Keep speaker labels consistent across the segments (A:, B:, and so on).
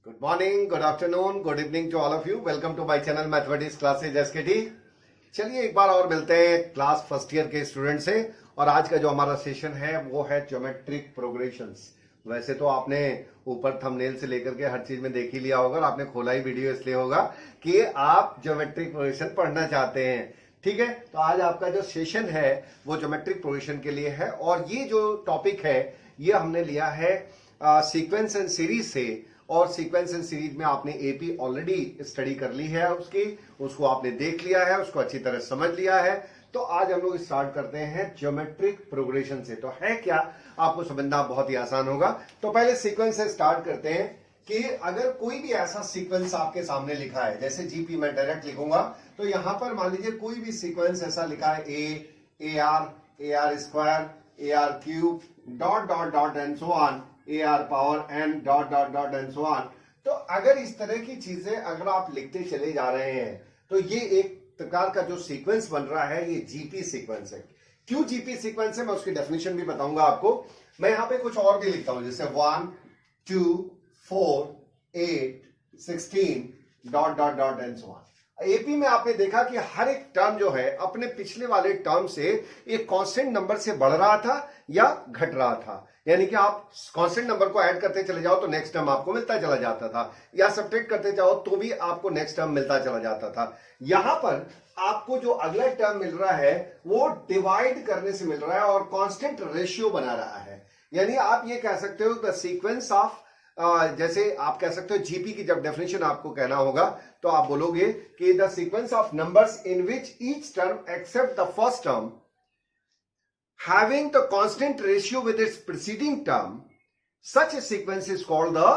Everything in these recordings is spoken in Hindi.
A: Good morning, good afternoon, good evening to all of you. Welcome to my channel Mathematics Classes SKT. चलिए एक बार और मिलते हैं क्लास फर्स्ट ईयर के स्टूडेंट से। और आज का जो हमारा सेशन है वो है ज्योमेट्रिक प्रोग्रेशंस। वैसे तो आपने ऊपर थंबनेल से लेकर के हर चीज में देख ही लिया होगा और आपने खोला ही वीडियो इसलिए होगा कि आप ज्योमेट्रिक प्रोग्रेशन पढ़ना चाहते हैं। ठीक है, तो आज आपका जो सेशन है वो ज्योमेट्रिक प्रोग्रेशन के लिए है। और ये जो टॉपिक है ये हमने लिया है सीक्वेंस एंड सीरीज से। और सीक्वेंस एंड सीरीज में आपने एपी ऑलरेडी स्टडी कर ली है, उसको आपने देख लिया है, उसको अच्छी तरह समझ लिया है। तो आज हम लोग स्टार्ट करते हैं ज्योमेट्रिक प्रोग्रेशन से। तो है क्या, आपको समझना बहुत ही आसान होगा। तो पहले सीक्वेंस से स्टार्ट करते हैं कि अगर कोई भी ऐसा सीक्वेंस आपके सामने लिखा है, जैसे जीपी मैं डायरेक्ट लिखूंगा, तो यहां पर मान लीजिए कोई भी सीक्वेंस ऐसा लिखा है a r square, a r cube, dot dot dot and so on, a are power n dot dot dot and so on. तो अगर इस तरह की चीजें अगर आप लिखते चले जा रहे हैं तो ये एक प्रकार का जो सीक्वेंस बन रहा है ये जीपी सीक्वेंस है। क्यों जीपी सीक्वेंस है मैं उसकी डेफिनेशन भी बताऊंगा आपको। मैं यहां पे कुछ और भी लिखता हूं, जैसे 1 2 4 8 16 dot dot dot and so on. AP में आपने देखा कि हर एक टर्म जो है अपने पिछले वाले टर्म से एक कांस्टेंट नंबर से बढ़ रहा था या घट रहा था। यानी कि आप कांस्टेंट नंबर को ऐड करते चले जाओ तो नेक्स्ट टर्म आपको मिलता चला जाता था, या सब्ट्रैक्ट करते जाओ तो भी आपको नेक्स्ट टर्म मिलता चला जाता था। यहां पर आपको जो अगला टर्म मिल रहा है वो डिवाइड करने से मिल रहा है और कांस्टेंट रेशियो बना रहा है। यानी आप ये कह सकते हो द सीक्वेंस ऑफ, जैसे आप कह सकते हो जीपी की जब डेफिनेशन आपको कहना होगा तो आप बोलोगे कि the sequence of numbers in which each term except the first term having the constant ratio with its preceding term, such a sequence is called the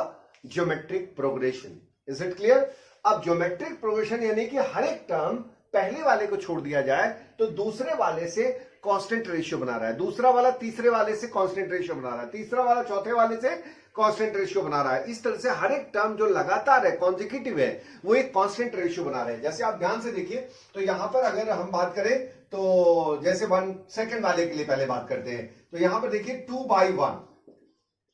A: geometric progression. Is it clear? अब geometric progression यानी कि हर एक टर्म पहले वाले को छोड़ दिया जाए तो दूसरे वाले से कांस्टेंट रेशियो बना रहा है, दूसरा वाला तीसरे वाले से कांस्टेंट रेशियो बना रहा है, तीसरा वाला चौथे वाले से कांस्टेंट रेशियो बना रहा है। इस तरह से हर एक टर्म जो लगातार है, कॉन्जिक्यूटिव है, वो एक कांस्टेंट रेशियो बना रहे हैं। जैसे आप ध्यान से देखिए तो यहां पर अगर हम बात करें तो जैसे 1 सेकेंड वाले के लिए पहले बात करते हैं, तो यहां पर देखिए 2/1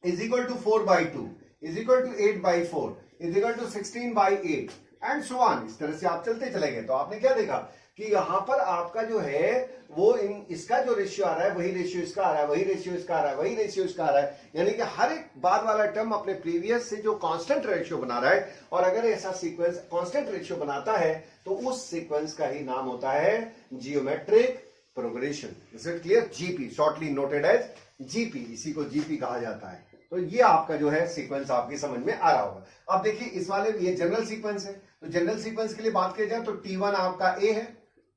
A: is equal to 4/2 is equal to 8/4 is equal to 16/8 and so on. इस तरह से आप चलते चले गए तो आपने क्या देखा कि यहां पर आपका जो है वो इसका जो रेशियो आ रहा है वही रेशियो इसका आ रहा है, वही रेशियो इसका आ रहा है, वही रेशियो इसका आ रहा है। यानी कि हर एक बाद वाला टर्म अपने प्रीवियस से जो कांस्टेंट रेशियो बना रहा है। और अगर ऐसा सीक्वेंस कांस्टेंट रेशियो बनाता है तो उस सीक्वेंस का ही नाम होता है geometric progression. Is it clear? GP, shortly noted as GP, इसी को जीपी कहा जाता है। तो ये आपका जो है सीक्वेंस आपकी समझ में आ रहा होगा। अब देखिए इस वाले ये जनरल सीक्वेंस है, तो जनरल सीक्वेंस के लिए बात की जाए तो T1 आपका ए है,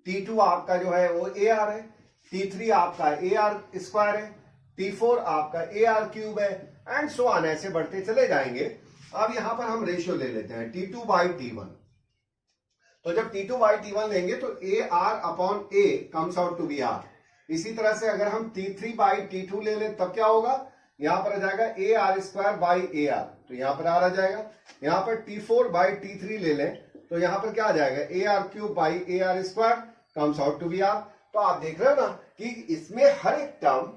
A: T2 आपका जो है वो ए आर है, T3 आपका ए आर स्क्वायर है, T4 आपका ए आर क्यूब है एंड सो ऑन, ऐसे बढ़ते चले जाएंगे। अब यहां पर हम रेशियो ले लेते हैं T2/T1। तो जब T2/T1 लेंगे तो a r upon a comes out to be r. इसी तरह से अगर हम T3/T2 ले लें तब क्या होगा, यहां पर आ जाएगा a r square by a are, तो यहां पर आर आ जाएगा। यहां पर T4/T3 ले लें तो यहां पर क्या आ जाएगा, a r cube by a r square comes out to be r. तो आप देख रहे हो ना कि इसमें हर एक टर्म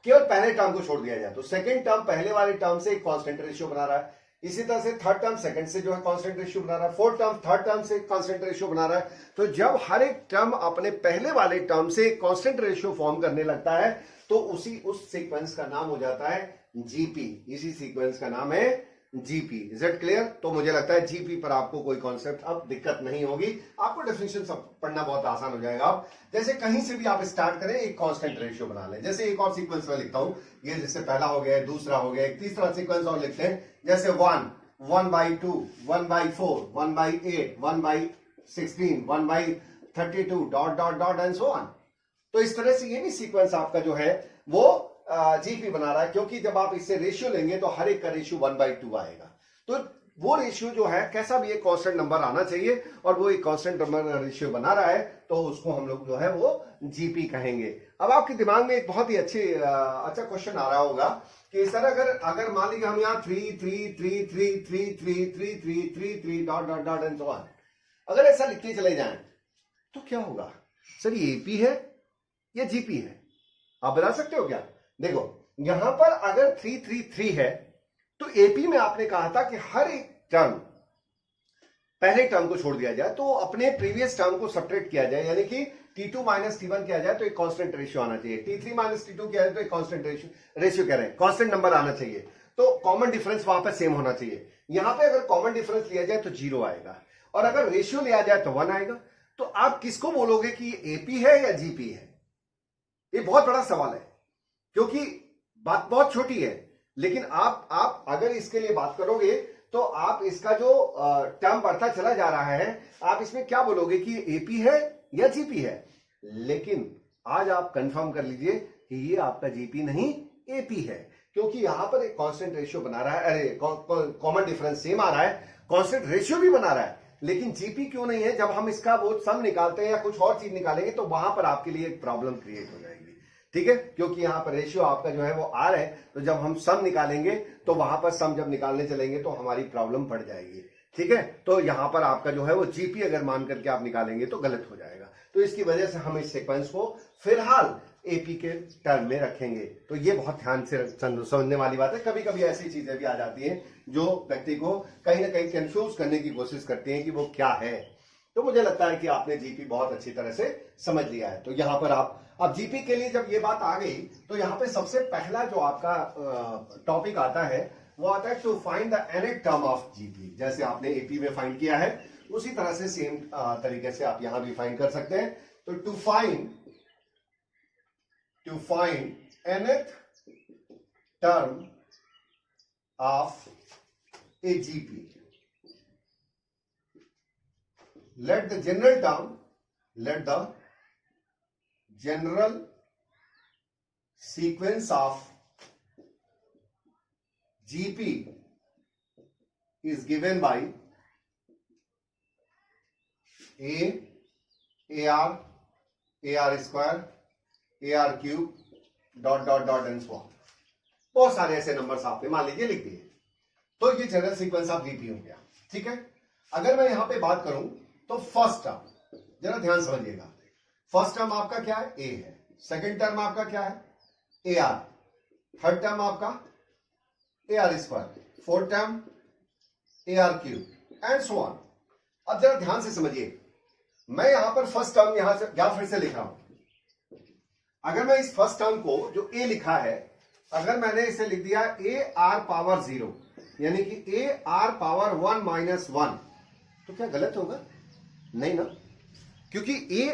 A: केवल पहले टर्म को छोड़ दिया जाए तो सेकंड टर्म पहले वाले टर्म से एक कांस्टेंट रेशियो बना रहा है, इसी तरह से थर्ड टर्म सेकंड से जो है कांस्टेंट रेशियो बना रहा है, फोर्थ टर्म थर्ड टर्म से कांस्टेंट रेशियो बना रहा है। तो जब हर एक टर्म अपने पहले वाले टर्म से कांस्टेंट रेशियो फॉर्म करने लगता है तो उस सीक्वेंस का नाम हो जाता है जीपी। इसी सीक्वेंस का नाम है जीपी। Is it clear? तो मुझे लगता है जीपी पर आपको कोई कॉन्सेप्ट अब दिक्कत नहीं होगी, आपको डेफिनेशन सब पढ़ना बहुत आसान हो जाएगा। अब जैसे कहीं से भी आप स्टार्ट करें एक कांस्टेंट रेशियो बना लें। जैसे एक और सीक्वेंस में लिखता हूं, ये जैसे पहला हो गया, दूसरा हो गया, एक तीसरा सीक्वेंस और लिखते हैं, जैसे 1 1/2 1/4 1/8 1/16 1/32 dot dot dot and so on. तो इस तरह से ये भी सीक्वेंस आपका जो है वो जीपी बना रहा है, क्योंकि जब आप इससे रेशियो लेंगे तो हर एक का रेशियो 1/2 आएगा। तो वो रेशियो जो है कैसा भी एक कांस्टेंट नंबर आना चाहिए और वो एक कांस्टेंट नंबर रेशियो बना रहा है तो उसको हम लोग जो है वो जीपी कहेंगे। अब आपके दिमाग में एक बहुत ही अच्छा क्वेश्चन आ रहा होगा कि सर अगर मान लीजिए हम यहाँ 3 3 3 3 3 3 3 3 3 3 dot dot dot and so on, अगर ऐसा लिखते चले जाएं तो क्या होगा? सर ये एपी है या जीपी है? आप बता सकते हो क्या? देखो यहां पर अगर 3 3 3 है तो एपी में आपने कहा था कि हर एक टर्म, पहले टर्म को छोड़ दिया जाए तो अपने प्रीवियस टर्म को सब्ट्रैक्ट किया जाए, यानी कि T2 माइनस T1 किया जाए तो एक कांस्टेंट रेशियो आना चाहिए, T3 माइनस T2 किया जाए तो एक कांस्टेंट रेशियो कह रहे हैं, कांस्टेंट नंबर आना चाहिए, तो कॉमन डिफरेंस वहां पर सेम होना चाहिए। यहां पे अगर कॉमन डिफरेंस लिया जाए तो 0 आएगा, और अगर रेशियो लिया जाए तो 1 आएगा। तो आप किसको बोलोगे कि ये एपी है या जीपी है? ये बहुत बड़ा सवाल है, क्योंकि बात बहुत छोटी है, लेकिन आप अगर इसके लिए बात करोगे तो आप इसका जो टर्म बढ़ता चला जा रहा है, आप इसमें क्या बोलोगे कि एपी है या जीपी है। लेकिन आज आप कंफर्म कर लीजिए कि ये आपका जीपी नहीं एपी है, क्योंकि यहां पर एक कांस्टेंट रेशियो बना रहा है, अरे कॉमन डिफरेंस सेम आ रहा है, कांस्टेंट रेशियो भी बना रहा है, लेकिन जीपी क्यों नहीं है? जब हम इसका वो सम निकालते हैं या कुछ और चीज निकालेंगे तो वहां पर आपके लिए एक प्रॉब्लम क्रिएट हो जाएगी, ठीक है, क्योंकि यहां पर रेशियो आपका जो है वो आर है, तो जब हम सम निकालेंगे तो वहां पर सम जब निकालने चलेंगे तो हमारी प्रॉब्लम पड़ जाएगी, ठीक है। तो यहां पर आपका जो है वो जीपी अगर मान करके आप निकालेंगे तो गलत हो जाएगा, तो इसकी वजह से हम इस सीक्वेंस को फिलहाल एपी के टर्म में रखेंगे। तो ये बहुत ध्यान से समझने वाली बात है। कभी कभी ऐसी चीजें भी आ जाती हैं जो व्यक्ति को कहीं ना कहीं कंफ्यूज करने की कोशिश करती हैं कि वो क्या है। तो मुझे लगता है कि आपने जीपी बहुत अच्छी तरह से समझ लिया है। तो यहां पर आप अब जीपी के लिए जब ये बात आ गई तो यहां पे सबसे पहला जो आपका टॉपिक आता है वो आता है to find the nth term of GP. जैसे आपने एपी में फाइंड किया है उसी तरह से सेम तरीके से आप यहां भी फाइंड कर सकते हैं। तो to find nth term of a GP, let the general sequence of GP is given by AR square, AR cube dot and so on. बहुत सारे ऐसे नंबर्स आपने मान लीजिए लिख दिए, तो ये जनरल सीक्वेंस ऑफ जीपी हो गया, ठीक है। अगर मैं यहां पे बात करूं तो फर्स्ट टर्म जरा ध्यान समझिएगा, फर्स्ट टर्म आपका क्या है? ए है। सेकंड टर्म आपका क्या है? A are. थर्ड टर्म आपका ए r square, fourth term A r cube and so on. अब जरा ध्यान से समझिए, मैं यहां पर फर्स्ट टर्म यहां फिर से लिख रहा हूं। अगर मैं इस फर्स्ट टर्म को जो ए लिखा है, अगर मैंने इसे लिख दिया ए आर पावर 0, यानी कि ए आर पावर 1 माइनस 1, तो क्या गलत होगा? नहीं ना, क्योंकि A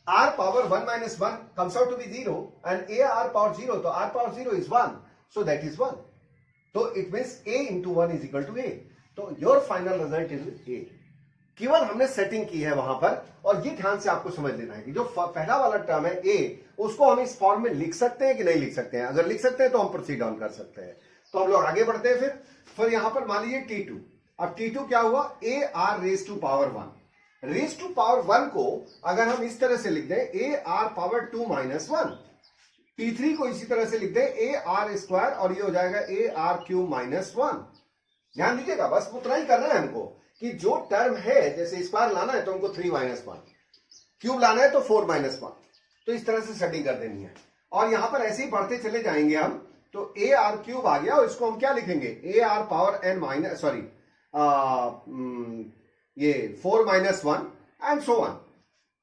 A: are power 1 minus 1 comes out to be 0 and A are power 0, तो R power 0 is 1, so that is 1, तो it means A into 1 is equal to A. तो your final result is A. केवल हमने सेटिंग की है वहां पर, और ये ध्यान से आपको समझ लेना है कि जो पहला वाला टर्म है ए, उसको हम इस फॉर्म में लिख सकते हैं कि नहीं लिख सकते हैं। अगर लिख सकते हैं तो हम प्रोसीड ऑन कर सकते हैं। तो हम लोग आगे बढ़ते हैं। फिर यहां पर मान लीजिए T2। अब T2 क्या हुआ? A r raise to power 1। Raise to power 1 को अगर हम इस तरह से लिख दें A R power 2 minus 1, T3 को इसी तरह से लिख दें ए आर स्क्वायर, और ये हो जाएगा ए आर क्यूब माइनस 1। ध्यान दीजिएगा, बस उतना ही करना है हमको कि जो टर्म है, जैसे स्क्वायर लाना है तो हमको 3 माइनस 1, क्यूब लाना है तो 4 माइनस 1, तो इस तरह से सेटिंग कर देनी है। और यहां पर ऐसे ही बढ़ते चले जाएंगे हम, तो ए आर क्यूब आ गया, और इसको हम क्या लिखेंगे? A are power n minus ये 4 माइनस 1 एंड सो ऑन।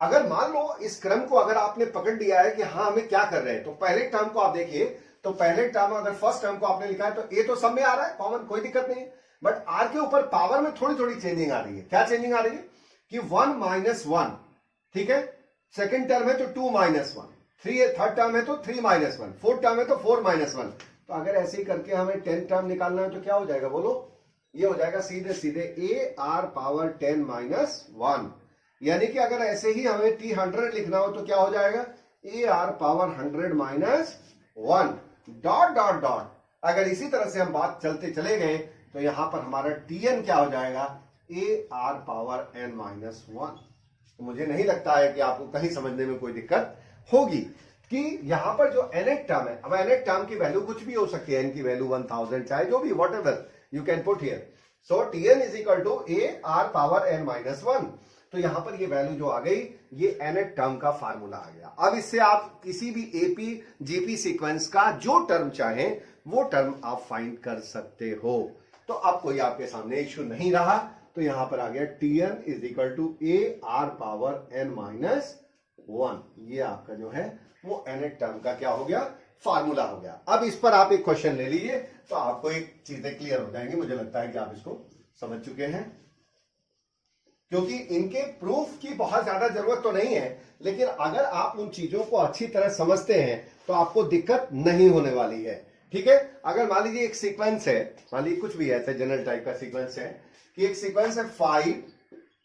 A: अगर मान लो इस क्रम को अगर आपने पकड़ लिया है कि हाँ हमें क्या कर रहे हैं, तो पहले टर्म को आप देखिए, तो पहले टर्म अगर फर्स्ट टर्म को आपने लिखा है तो ए तो सब में आ रहा है कॉमन, कोई दिक्कत नहीं है, बट आर के ऊपर पावर में थोड़ी थोड़ी चेंजिंग आ रही है। क्या चेंजिंग आ रही है? कि 1 माइनस 1, ठीक है, सेकेंड टर्म है तो 2 माइनस 1, थर्ड टर्म है तो 3 माइनस 1, फोर्थ टर्म है तो 4 माइनस 1। तो अगर ऐसे ही करके हमें 10 टर्म निकालना है तो क्या हो जाएगा बोलो? ये हो जाएगा सीधे सीधे ए आर पावर 10 माइनस 1, यानी कि अगर ऐसे ही हमें T100 लिखना हो तो क्या हो जाएगा? A are power 100 minus 1 dot dot dot. अगर इसी तरह से हम बात चलते चले गए तो यहां पर हमारा Tn क्या हो जाएगा? A are power n minus 1। तो मुझे नहीं लगता है कि आपको कहीं समझने में कोई दिक्कत होगी कि यहां पर जो nth टर्म है, अब nth टर्म की वैल्यू कुछ भी हो सकती है, n की वैल्यू 1000, चाहे जो भी, whatever you can put here. So Tn is equal to a are power n minus 1। तो यहां पर ये वैल्यू जो आ गई, ये nth टर्म का फार्मूला आ गया। अब इससे आप किसी भी एपी जीपी सीक्वेंस का जो टर्म चाहें वो टर्म आप फाइंड कर सकते हो। तो अब कोई आपके सामने इश्यू नहीं रहा, तो यहां पर आ गया Tn is equal to a are power n minus 1। ये आपका जो है वो nth टर्म का क्या हो गया, फार्मूला हो गया। अब इस पर आप एक क्वेश्चन ले लीजिए तो आपको एक चीजें क्लियर हो जाएंगी। मुझे लगता है कि आप इसको समझ चुके हैं, क्योंकि इनके प्रूफ की बहुत ज्यादा जरूरत तो नहीं है, लेकिन अगर आप उन चीजों को अच्छी तरह समझते हैं तो आपको दिक्कत नहीं होने वाली है। ठीक है, अगर मान लीजिए एक सीक्वेंस है, मान लीजिए कुछ भी है, ऐसे जनरल टाइप का सीक्वेंस है कि एक सीक्वेंस है 5,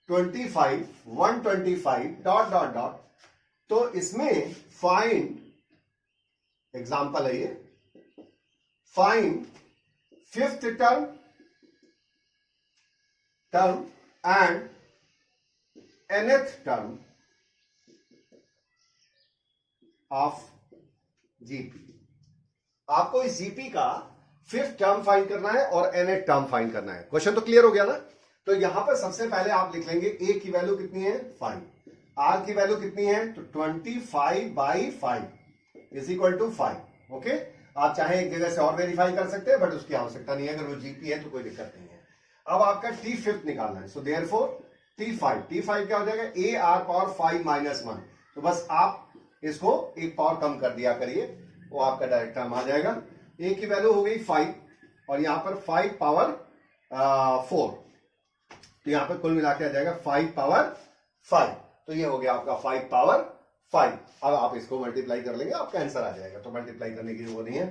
A: 25, 125 डॉट डॉट डॉट, तो इसमें फाइंड, एग्जांपल है ये, find fifth term and nth term of GP. आपको इस जीपी का फिफ्थ टर्म फाइंड करना है और nth टर्म फाइंड करना है। क्वेश्चन तो क्लियर हो गया ना। तो यहां पर सबसे पहले आप लिख लेंगे a की वैल्यू कितनी है 5, r की वैल्यू कितनी है, तो 25/5 इज इक्वल टू 5। ओके, आप चाहे एक जगह से और वेरीफाई कर सकते हैं, बट उसकी आवश्यकता नहीं है, अगर वो जीपी है तो कोई दिक्कत नहीं है। अब आपका टी फिफ्थ निकालना है, सो देयरफॉर T5 क्या हो जाएगा, ए आर पावर 5 माइनस 1। तो बस आप इसको एक पावर कम कर दिया करिए, वो आपका डायरेक्ट टर्म आ जाएगा। ए की वैल्यू हो गई 5 और यहां पर 5 पावर 4, तो यहां पर कुल मिला के आ जाएगा 5 पावर 5। तो ये हो गया आपका 5 पावर 5। अब आप इसको मल्टीप्लाई कर लेंगे, आपका आंसर आ जाएगा, तो मल्टीप्लाई करने की जरूरत नहीं है।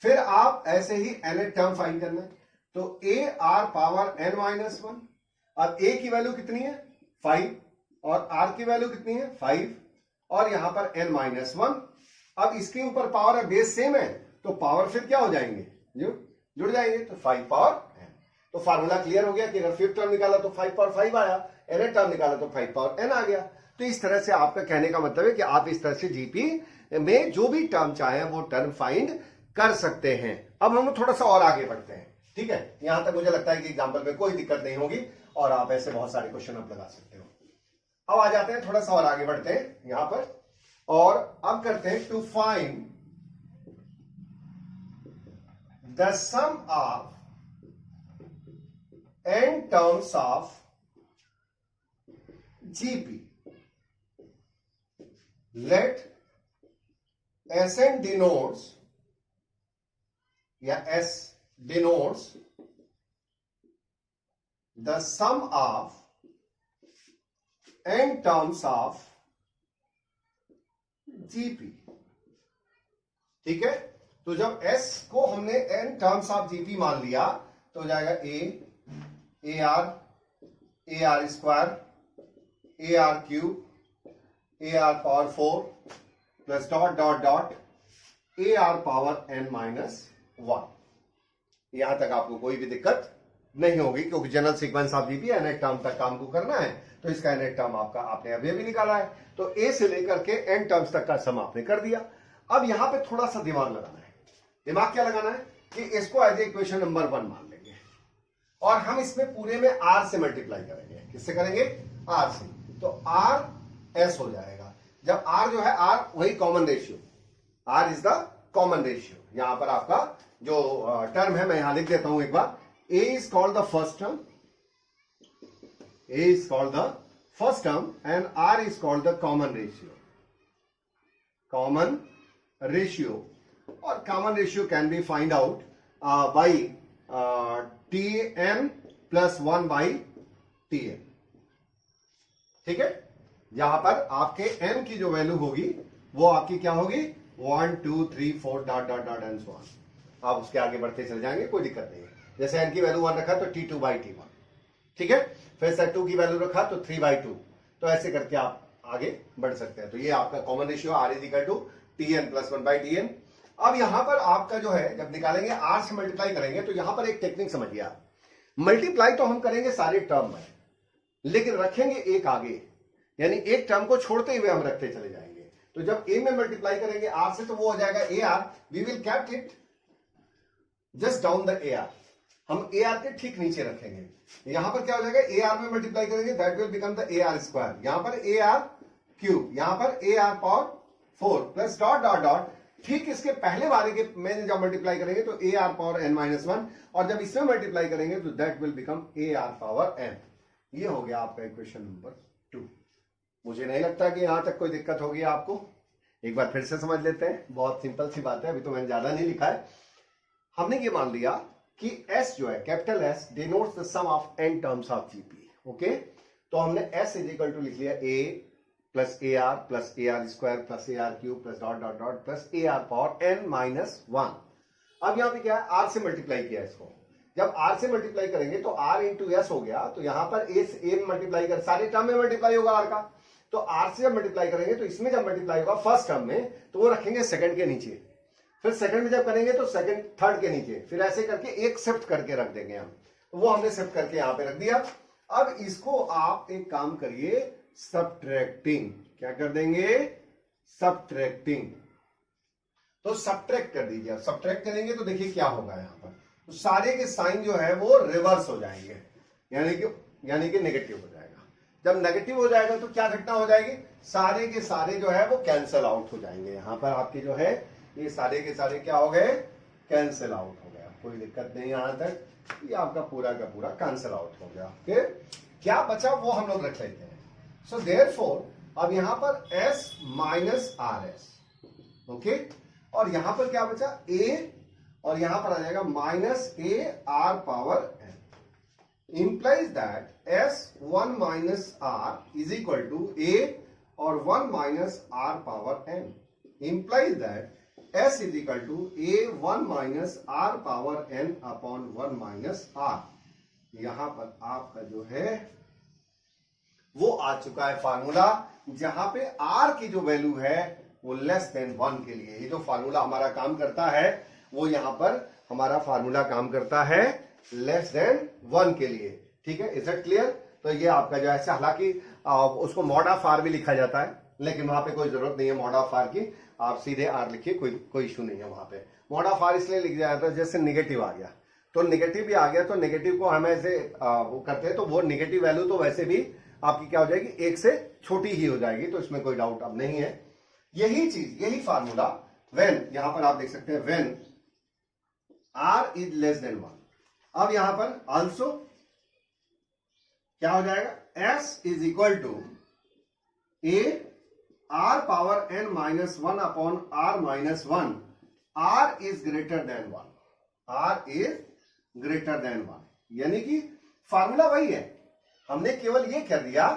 A: फिर आप ऐसे ही nth टर्म फाइंड करना है, तो a are power n minus 1। अब a की वैल्यू कितनी है 5 और r की वैल्यू कितनी है 5 और यहां पर n माइनस 1। अब इसके ऊपर पावर है, बेस सेम है, तो पावर फिर क्या हो जाएंगे, जुड़ जाएंगे, तो 5 पावर n। तो फार्मूला क्लियर हो गया कि अगर फिफ्थ टर्म निकाला तो 5 पावर 5 आया, nth टर्म निकाला तो 5 पावर n आ गया। तो इस तरह से आपका कहने का मतलब है कि आप इस तरह से जीपी में जो भी टर्म चाहे वो टर्म फाइंड कर सकते हैं। अब हम थोड़ा सा और आगे बढ़ते हैं। ठीक है, यहां तक मुझे लगता है कि एग्जाम्पल में कोई दिक्कत नहीं होगी और आप ऐसे बहुत सारे क्वेश्चन आप लगा सकते हो। अब आ जाते हैं, थोड़ा सा और आगे बढ़ते हैं यहां पर, और अब करते हैं to find the sum of n terms of GP. Let Sn denotes या S denotes the sum of n terms of GP। ठीक है, तो जब S को हमने n टर्म्स ऑफ GP मान लिया तो हो जाएगा a r square, a r cube, A R power 4 plus dot dot dot A R power n minus 1। यहां तक आपको कोई भी दिक्कत नहीं होगी, क्योंकि general sequence of GP nth term तक काम को करना है, तो इसका nth टर्म आपका आपने अभी अभी निकाला है, तो a से लेकर के n टर्म्स तक का सम आपने कर दिया। अब यहां पे थोड़ा सा दिमाग लगाना है। दिमाग क्या लगाना है कि इसको एज इक्वेशन नंबर 1 मान लेंगे और हम इसमें पूरे में r से मल्टीप्लाई करेंगे। किससे करेंगे, r से, तो r s हो जाएगा। जब r जो है r वही common ratio, r is the common ratio. यहां पर आपका जो टर्म है मैं यहां लिख देता हूं एक बार, a is called the first term, a is called the first term and r is called the common ratio, common ratio, or common ratio can be find out by tn plus 1 by tn। ठीक है, यहां पर आपके n की जो वैल्यू होगी वो आपकी क्या होगी 1 2 3 4 dot dot dot and so on. आप उसके आगे बढ़ते चले जाएंगे, कोई दिक्कत नहीं है। जैसे n की वैल्यू 1 रखा तो t2 by t1, ठीक है, फिर से 2 की वैल्यू रखा तो 3 by 2, तो ऐसे करके आप आगे बढ़ सकते हैं। तो ये आपका common ratio r is equal to tn plus 1 by tn। अब यहां पर आपका जो है जब निकालेंगे r से मल्टीप्लाई करेंगे, तो यहां पर एक टेक्निक समझिए आप। मल्टीप्लाई तो हम करेंगे सारे टर्म में, लेकिन रखेंगे एक आगे, यानी एक टर्म को छोड़ते हुए हम रखते चले जाएंगे। तो जब a में मल्टीप्लाई करेंगे r से, तो वो हो जाएगा ar, we will kept it just down the ar, हम ar के ठीक नीचे रखेंगे। यहां पर क्या हो जाएगा, ar में मल्टीप्लाई करेंगे, that will become the ar square, यहां पर ar क्यूब, यहां पर ar power 4 plus dot dot dot ठीक इसके पहले वाले के में जब मल्टीप्लाई करेंगे तो a are power n minus one, और जब इसमें मल्टीप्लाई करेंगे तो that will become a are power n. ये हो गया आपका इक्वेशन नंबर 2। मुझे नहीं लगता कि यहां तक कोई दिक्कत होगी आपको। एक बार फिर से समझ लेते हैं, बहुत सिंपल सी बात है, अभी तो मैंने ज्यादा नहीं लिखा है। हमने ये मान लिया कि S जो है capital S denotes the sum of n terms of GP. Okay, तो हमने S इज इक्वल टू लिख लिया A plus a r plus a r square plus a r cube plus dot dot dot plus a are power n minus one. अब यहां पे क्या है, R से मल्टीप्लाई किया इसको। जब R से मल्टीप्लाई करेंगे तो R इंटू एस हो गया, तो यहां पर A मल्टीप्लाई कर, सारे टर्म में मल्टीप्लाई होगा R का, तो R से जब मल्टीप्लाई करेंगे तो इसमें जब मल्टीप्लाई होगा फर्स्ट टर्म में तो वो रखेंगे सेकंड के नीचे, फिर सेकंड में जब करेंगे तो सेकंड थर्ड के नीचे, फिर ऐसे करके एक शिफ्ट करके रख देंगे हम। तो वो हमने शिफ्ट करके यहां पे रख दिया। अब इसको आप एक काम करिए, सबट्रैक्टिंग। क्या कर देंगे, सबट्रैक्टिंग। तो सबट्रैक्ट कर दीजिए। अब सबट्रैक्ट करेंगे तो देखिए क्या होगा यहां पर, तो सारे के साइन जो है वो रिवर्स हो जाएंगे, यानी कि नेगेटिव हो जाएगा। जब नेगेटिव हो जाएगा तो क्या घटना हो जाएगी, सारे के सारे जो है वो कैंसिल आउट हो जाएंगे। यहां पर आपके जो है ये सारे के सारे क्या हो गए, कैंसिल आउट हो गया। कोई दिक्कत नहीं यहां तक, ये आपका पूरा का पूरा कैंसिल आउट हो गया। ओके, क्या बचा वो हम लोग रख लेते हैं। सो देयरफॉर अब यहां पर S minus R S, okay, और यहां पर क्या बचा A, और यहां पर आ जाएगा minus A R power n, implies that S1 minus R is equal to A और 1 minus R power n, implies that S is equal to A1 minus R power n upon 1 minus R। यहां पर आपका जो है वो आ चुका है फार्मूला, जहां पे R की जो वैल्यू है वो लेस देन 1 के लिए। ये जो फार्मूला हमारा काम करता है वो यहां पर हमारा फार्मूला काम करता है लेस देन 1 के लिए। ठीक है, इज इट क्लियर। तो ये आपका जो है, हालांकि उसको मॉड ऑफ आर भी लिखा जाता है, लेकिन वहां पे कोई जरूरत नहीं है मॉड ऑफ आर की, आप सीधे आर लिखिए, कोई इशू नहीं है वहां पे। मॉड ऑफ आर इसलिए लिख जाता है जैसे निगेटिव आ गया, तो निगेटिव भी आ गया, तो निगेटिव को हम ऐसे वो करते हैं, तो वो निगेटिव वैल्यू तो वैसे भी आपकी क्या हो जाएगी, एक से छोटी ही हो जाएगी, तो इसमें कोई डाउट अब नहीं है। यही चीज, यही फार्मूला व्हेन, यहां पर आप देख सकते हैं when r is less than 1। अब यहां पर आल्सो क्या हो जाएगा, S is equal to A R power n minus one upon R minus one, R is greater than 1, R is greater than 1, यानी कि फार्मूला वही है। हमने केवल ये कर दिया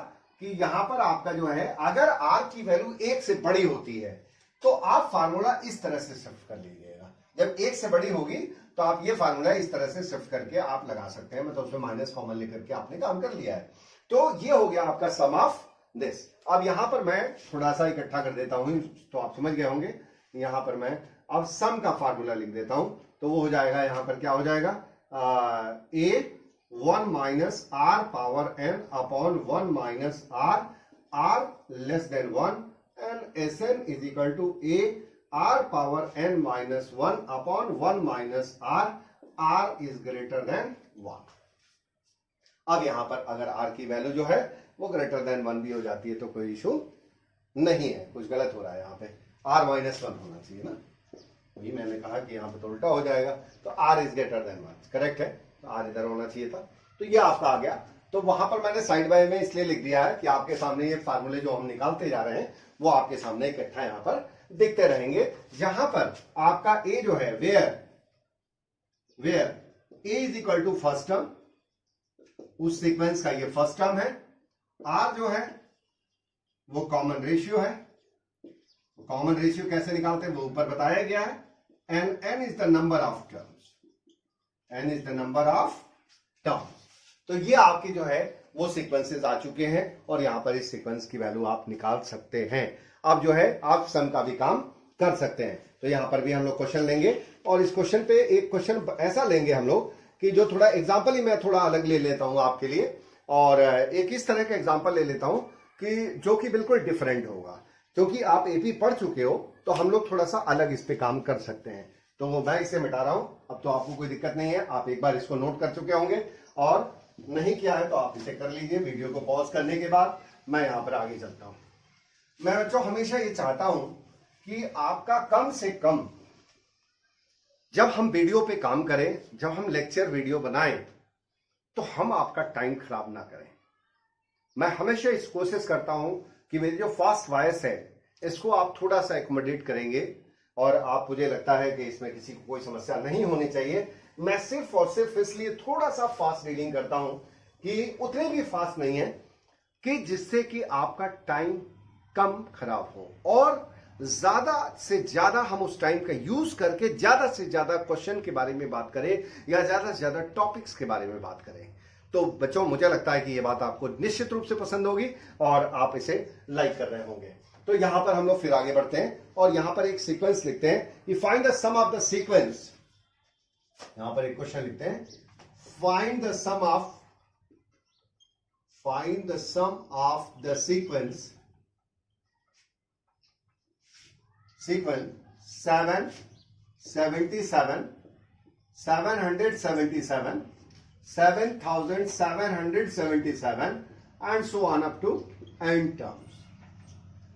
A: कि यहां पर आपका जो है, अगर R की वैल्यू 1 से बड़ी होती है तो आप फार्मूला इस तरह से शिफ्ट कर लीजिएगा। जब 1 से बड़ी होगी तो आप ये फार्मूला इस तरह से शिफ्ट करके आप लगा सकते हैं, मतलब उसमें माइनस कॉमन लेकर के आपने काम कर लिया है। तो ये हो गया आपका सम ऑफ दिस। अब यहां पर मैं थोड़ा सा इकट्ठा कर देता हूं, तो आप समझ गए होंगे। यहां पर मैं अब सम का फार्मूला लिख देता हूं, तो वो हो जाएगा, यहां पर क्या हो जाएगा, A 1 minus r power n upon 1 minus r, R less than 1, and Sn is equal to A R power n minus 1 upon 1 minus R, R is greater than 1। अब यहां पर अगर R की वैल्यू जो है वो ग्रेटर देन 1 भी हो जाती है तो कोई इशू नहीं है। कुछ गलत हो रहा है यहाँ पे, R माइनस 1 होना चाहिए ना, वही मैंने कहा कि यहाँ पे तो उल्टा हो जाएगा, तो R is greater than 1 correct है, तो R इधर होना चाहिए था। तो ये आपका आ गया। तो वहां पर मैंने साइड बाय में इसलिए लिख दिया है कि आपके सामने ये फार्मूले जो हम निकालते जा रहे हैं वो आपके सामने इकट्ठा यहां पर दिखते रहेंगे। जहां पर आपका A जो है, where A is equal to first term, उस सीक्वेंस का ये फर्स्ट टर्म है, R जो है वो कॉमन रेशियो है। कॉमन रेशियो कैसे निकालते हैं वो ऊपर बताया गया है, and n is the number of terms, n is the number of terms. तो ये आपके जो है वो सीक्वेंसेस आ चुके हैं, और यहां पर इस सीक्वेंस की वैल्यू आप निकाल सकते हैं। अब जो है आप सम का भी काम कर सकते हैं। तो यहां पर भी हम लोग क्वेश्चन लेंगे, और इस क्वेश्चन पे एक क्वेश्चन ऐसा लेंगे हम लोग कि जो थोड़ा एग्जाम्पल ही मैं थोड़ा अलग ले लेता हूं आपके लिए, और एक इस तरह का एग्जाम्पल ले लेता हूं कि जो कि बिल्कुल डिफरेंट होगा। क्योंकि आप एपी पढ़ चुके हो तो हम लोग थोड़ा सा अलग इस पे काम कर सकते हैं। तो मैं इसे मिटा रहा हूं, अब तो आपको कोई दिक्कत नहीं है, आप एक बार इसको नोट कर चुके होंगे, और नहीं किया है तो आप इसे कर लीजिए। वीडियो को पॉज करने के बाद मैं यहां पर आगे चलता हूं। मैं बच्चों हमेशा ये चाहता हूं कि आपका कम से कम जब हम वीडियो पे काम करें, जब हम लेक्चर वीडियो बनाएं, तो हम आपका टाइम खराब ना करें। मैं हमेशा इस कोशिश करता हूं कि मेरी जो फास्ट वॉइस है इसको आप थोड़ा सा एकोमोडेट करेंगे, और आप, मुझे लगता है कि इसमें किसी को कोई समस्या नहीं होनी चाहिए। मैं सिर्फ और सिर्फ इसलिए थोड़ा सा फास्ट रीडिंग करता हूं कि उतनी भी फास्ट नहीं है कि जिससे कि आपका टाइम कम खराब हो, और ज्यादा से ज्यादा हम उस टाइम का यूज करके ज्यादा से ज्यादा क्वेश्चन के बारे में बात करें या ज्यादा से ज्यादा टॉपिक्स के बारे में बात करें। तो बच्चों, मुझे लगता है कि यह बात आपको निश्चित रूप से पसंद होगी और आप इसे लाइक कर रहे होंगे। तो यहां पर हम लोग फिर आगे बढ़ते हैं और यहां पर एक सीक्वेंस लिखते हैं कि find the sum of the sequence. यहां पर एक क्वेश्चन लिखते हैं, find the sum of the sequence 7, 77, 777, 7777 and so on up to n terms.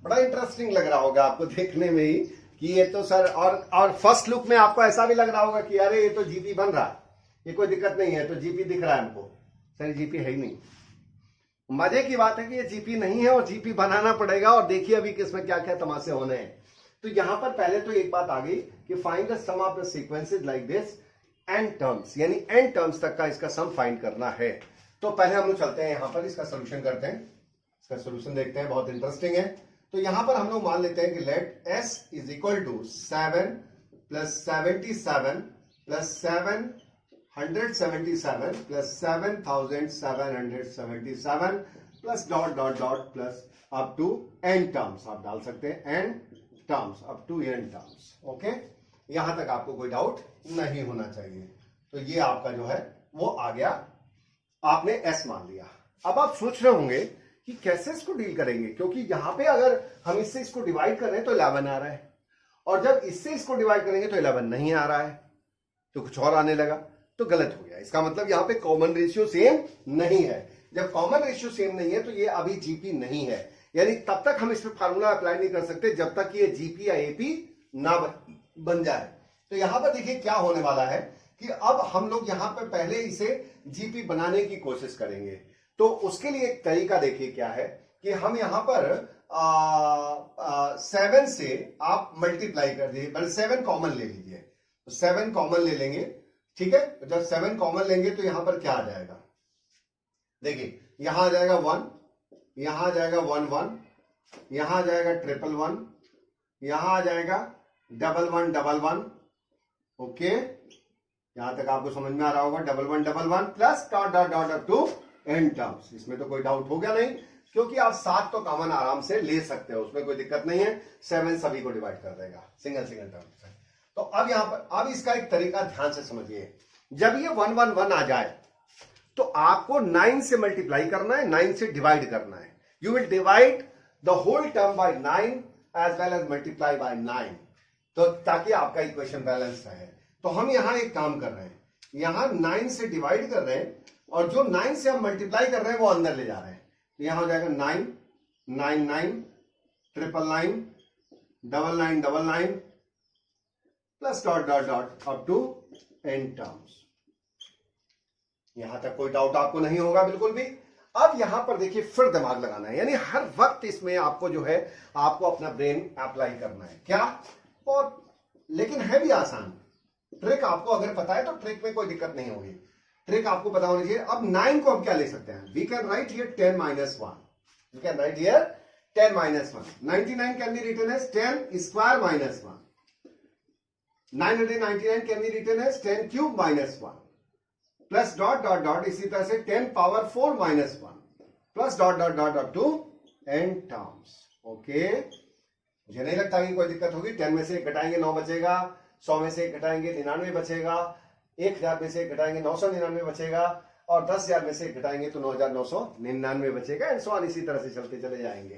A: बड़ा इंटरेस्टिंग लग रहा होगा आपको देखने में ही कि ये तो सर, और फर्स्ट लुक में आपको ऐसा भी लग रहा होगा कि अरे ये तो जीपी बन रहा है, ये कोई दिक्कत नहीं है, तो जीपी दिख रहा है हमको। सर जीपी है ही नहीं। मजे की बात है कि ये जीपी नहीं है और जीपी बनाना पड़ेगा, और देखिए अभी किसमें क्या क्या तमाशे होने हैं। तो यहां पर पहले तो एक बात आ गई कि find the sum of the sequences like this n terms, यानी n टर्म्स तक का इसका सम फाइंड करना है। तो पहले हम लोग चलते हैं यहां पर, इसका सोल्यूशन करते हैं, इसका सोल्यूशन देखते हैं, बहुत इंटरेस्टिंग है। तो यहां पर हम लोग मान लेते हैं कि let s is equal to 7 plus 77 plus 777 plus 7777 plus dot dot dot plus up to n terms. आप डाल सकते हैं n terms up to n terms. Okay, यहां तक आपको कोई डाउट नहीं होना चाहिए। तो ये आपका जो है वो आ गया, आपने s मान लिया। अब आप सोच रहे होंगे कि कैसे इसको डील करेंगे, क्योंकि यहां पे अगर हम इससे इसको डिवाइड कर रहे हैं तो 11 आ रहा है, और जब इससे इसको डिवाइड करेंगे तो 11 नहीं आ रहा है, तो कुछ और आने लगा, तो गलत हो गया। इसका मतलब यहां पे कॉमन रेशियो सेम नहीं है। जब कॉमन रेशियो सेम नहीं है तो ये अभी जीपी नहीं है, यानी तब तक हम इस पर फार्मूला अप्लाई नहीं कर सकते जब तक ये जीपी या एपी ना बन जाए। तो यहां पर देखिए क्या होने वाला है कि अब हम लोग यहां पर पहले इसे जीपी बनाने की कोशिश करेंगे। तो उसके लिए एक तरीका देखिए क्या है कि हम यहां पर 7 से आप मल्टीप्लाई कर दिए, मतलब 7 कॉमन ले लीजिए, तो 7 कॉमन ले लेंगे, ठीक है। तो जब 7 कॉमन लेंगे तो यहां पर क्या आ जाएगा, देखिए यहां आ जाएगा 1, यहां आ जाएगा 1 1, यहां आ जाएगा 1 1 1, यहां आ जाएगा 1 1 1 1। ओके, यहां तक आपको समझ में आ रहा होगा, 1 1 1 1 plus dot dot dot up to n terms. इसमें तो कोई डाउट हो गया नहीं, क्योंकि आप 7 तो कॉमन आराम से ले सकते हो, उसमें कोई दिक्कत नहीं है। 7 सभी को डिवाइड कर देगा सिंगल सिंगल टर्म से। तो अब यहां पर, अब इसका एक तरीका ध्यान से समझिए, जब ये 1 1 1 आ जाए तो आपको 9 से मल्टीप्लाई करना है, 9 से डिवाइड करना है। You will divide the whole term by 9 as well as multiply by 9, तो ताकि आपका इक्वेशन बैलेंस रहे। तो हम यहां एक काम कर रहे हैं, यहां 9 से डिवाइड कर रहे हैं, और जो 9 से हम मल्टीप्लाई कर रहे हैं वो अंदर ले जा रहे हैं। तो यहां हो जाएगा 9 9 9 999 9999 plus dot dot dot up to n terms. यहां तक कोई डाउट आपको नहीं होगा बिल्कुल भी। अब यहां पर देखिए फिर दिमाग लगाना है, यानी हर वक्त इसमें आपको जो है आपको अपना ब्रेन अप्लाई करना है क्या, और लेकिन है भी आसान। ट्रिक आपको अगर पता है तो ट्रिक में कोई दिक्कत नहीं होगी, ट्रिक आपको पता होनी चाहिए। अब 9 को हम क्या ले सकते हैं, we can write here 10 minus 1, we can write here 10 minus 1। 99 can be written as 10 square minus 1, 999 can be written as 10 cube minus 1, plus dot dot dot, इसी तरह से 10 power 4 minus 1, plus dot dot dot up to n terms. Okay, मुझे नहीं लगता कि कोई दिक्कत होगी। 10 में से घटाएंगे 9 बचेगा, 100 में से घटाएंगे 99 बचेगा, 1000 में से घटाएंगे 999 बचेगा, और 10,000 में से घटाएंगे तो 9,999 बचेगा, एंड सो ऑन, इसी तरह से चलते चले जाएंगे।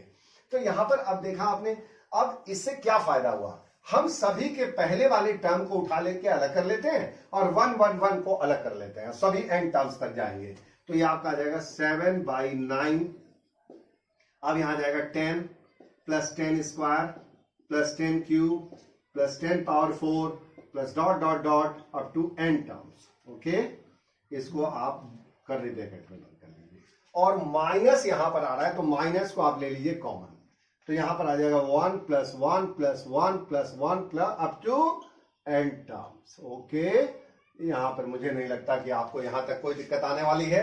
A: तो यहां पर अब देखा आपने, अब इससे क्या फायदा हुआ, हम सभी के पहले वाले टर्म को उठा लेके अलग कर लेते हैं और 1 1 1 को अलग कर लेते हैं, सभी n टर्म्स तक जाएंगे। तो ये आपका आ जाएगा 7/9, अब यहां जाएगा 10 plus 10 square plus 10 cube plus 10 power 4 plus dot dot dot up to n terms. Okay, इसको आप कर्ली ब्रैकेट में कर लीजिए और माइनस यहां पर आ रहा है तो माइनस को आप ले लीजिए कॉमन, तो यहां पर आ जाएगा 1 plus 1 plus 1 plus 1 plus up to n terms. Okay, यहां पर मुझे नहीं लगता कि आपको यहां तक कोई दिक्कत आने वाली है,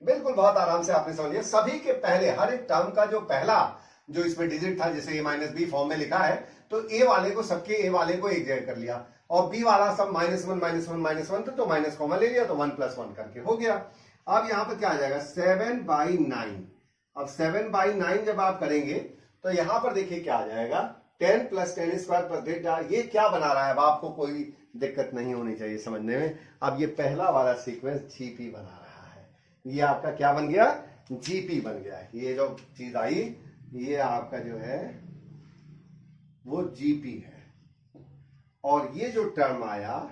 A: बिल्कुल बहुत आराम से आपने समझ लिया। सभी के पहले हर एक टर्म का जो पहला जो इसमें डिजिट था, जैसे a माइनस बी फॉर्म में लिखा है, तो a वाले को सबके a वाले को एक जगह कर लिया और b वाला सब -1 -1 था तो माइनस कॉमन ले लिया तो 1 प्लस 1 करके हो गया। अब यहां पर क्या आ जाएगा 7/9। अब 7/9 जब आप करेंगे तो यहां पर देखिए क्या आ जाएगा 10 प्लस 10 स्क्वायर प्लस डेटा। ये क्या बना रहा है, अब आपको कोई दिक्कत नहीं होनी चाहिए समझने में। अब ये पहला वाला सीक्वेंस जीपी बना रहा है, ये आपका क्या बन गया, जीपी बन गया। ये जो चीज आई ये आपका जो है वो जीपी है और ये जो टर्म आया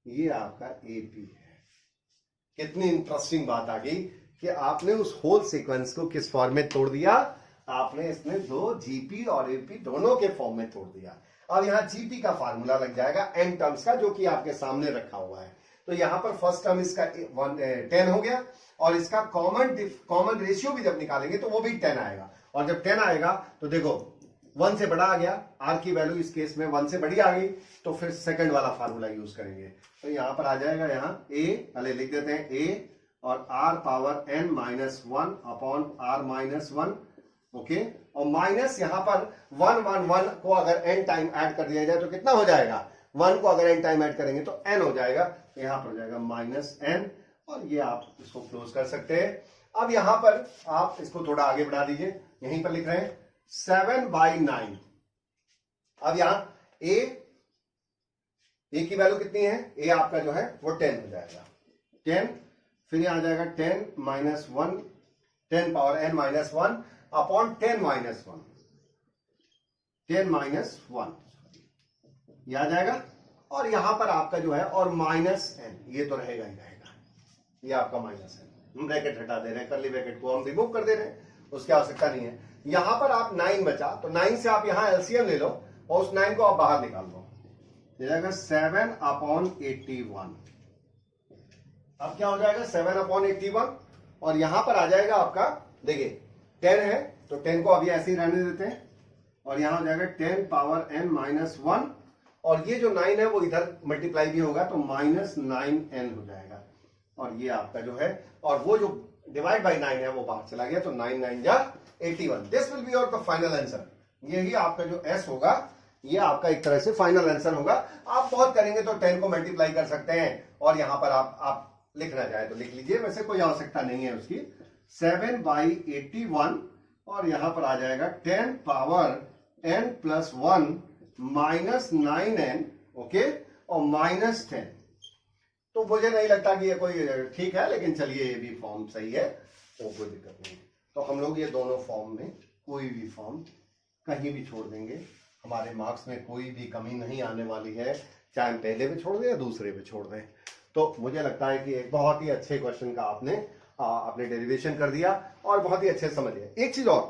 A: ये आपका एपी है। कितनी इंटरेस्टिंग बात आ गई कि आपने उस होल सीक्वेंस को किस फॉर्म में तोड़ दिया, आपने इसमें दो जीपी और एपी दोनों के फॉर्म में तोड़ दिया। अब यहां जीपी का फार्मूला लग जाएगा n टर्म्स का जो कि आपके सामने रखा हुआ है। तो यहां पर फर्स्ट टर्म इसका 10 हो गया और इसका कॉमन रेशियो भी जब निकालेंगे तो वो भी 10 आएगा और जब 10 आएगा तो देखो 1 से बड़ा आ गया, r की वैल्यू इस केस में 1 से बड़ी आ गई तो फिर सेकंड वाला फार्मूला यूज करेंगे। तो यहां पर आ जाएगा, यहां a पहले लिख देते हैं a और r power n minus 1 upon r minus 1। Okay, और माइनस यहां पर 1 को अगर n टाइम ऐड कर दिया जाए तो कितना हो जाएगा, 1 को अगर n टाइम ऐड करेंगे तो n हो जाएगा, तो यहां पर हो जाएगा माइनस n और ये आप इसको क्लोज कर सकते हैं। अब यहां पर आप इसको थोड़ा आगे बढ़ा दीजिए, यहीं पर लिख रहे हैं 7/9। अब यहां a की वैल्यू कितनी है, a आपका जो है वो 10 हो जाएगा, 10 फिर यहां आ जाएगा 10 minus 1 10 power n minus 1 upon 10 minus 1 10 minus 1 ये आ जाएगा और यहां पर आपका जो है और माइनस n ये तो रहेगा ही रहेगा, ये आपका माइनस n। हम ब्रैकेट हटा दे रहे हैं, कर्ली ब्रैकेट को हम रिमूव कर दे रहे हैं, उसकी आवश्यकता नहीं है। यहां पर आप 9 बचा तो 9 से आप यहां एलसीएम ले लो और उस 9 को आप बाहर निकाल दो, ये जाएगा 7/81। अब क्या हो जाएगा 7/81 और यहां पर आ जाएगा आपका, देखिए 10 है तो 10 को अभी ऐसे ही रहने देते हैं और यहां हो जाएगा 10 पावर n माइनस 1 और ये जो 9 है वो इधर मल्टीप्लाई भी होगा तो माइनस 9n हो जाएगा और ये आपका जो है और वो जो डिवाइड बाई 9 है वो बाहर चला गया तो 9 9 जा 81। This will be your final answer. यही आपका जो s होगा ये आपका एक तरह से फाइनल आंसर होगा। आप बहुत करेंगे तो 10 को मल्टीप्लाई कर सकते हैं और यहां पर आप लिखना चाहे तो लिख लीजिए, वैसे कोई आवश्यकता नहीं है उसकी। 7/81 और यहां पर आ जाएगा 10 power n plus 1 minus 9n। Okay, और माइनस 10। तो मुझे नहीं लगता कि ये कोई ठीक है, लेकिन चलिए ये भी फॉर्म सही है तो कोई दिक्कत नहीं। तो हम लोग ये दोनों फॉर्म में कोई भी फॉर्म कहीं भी छोड़ देंगे, हमारे मार्क्स में कोई भी कमी नहीं आने वाली है, चाहे हम पहले पे छोड़ दें या दूसरे पे छोड़ दें। तो मुझे लगता है कि एक बहुत ही अच्छे क्वेश्चन का आपने डेरिवेशन कर दिया और बहुत ही अच्छे समझ गए। एक चीज और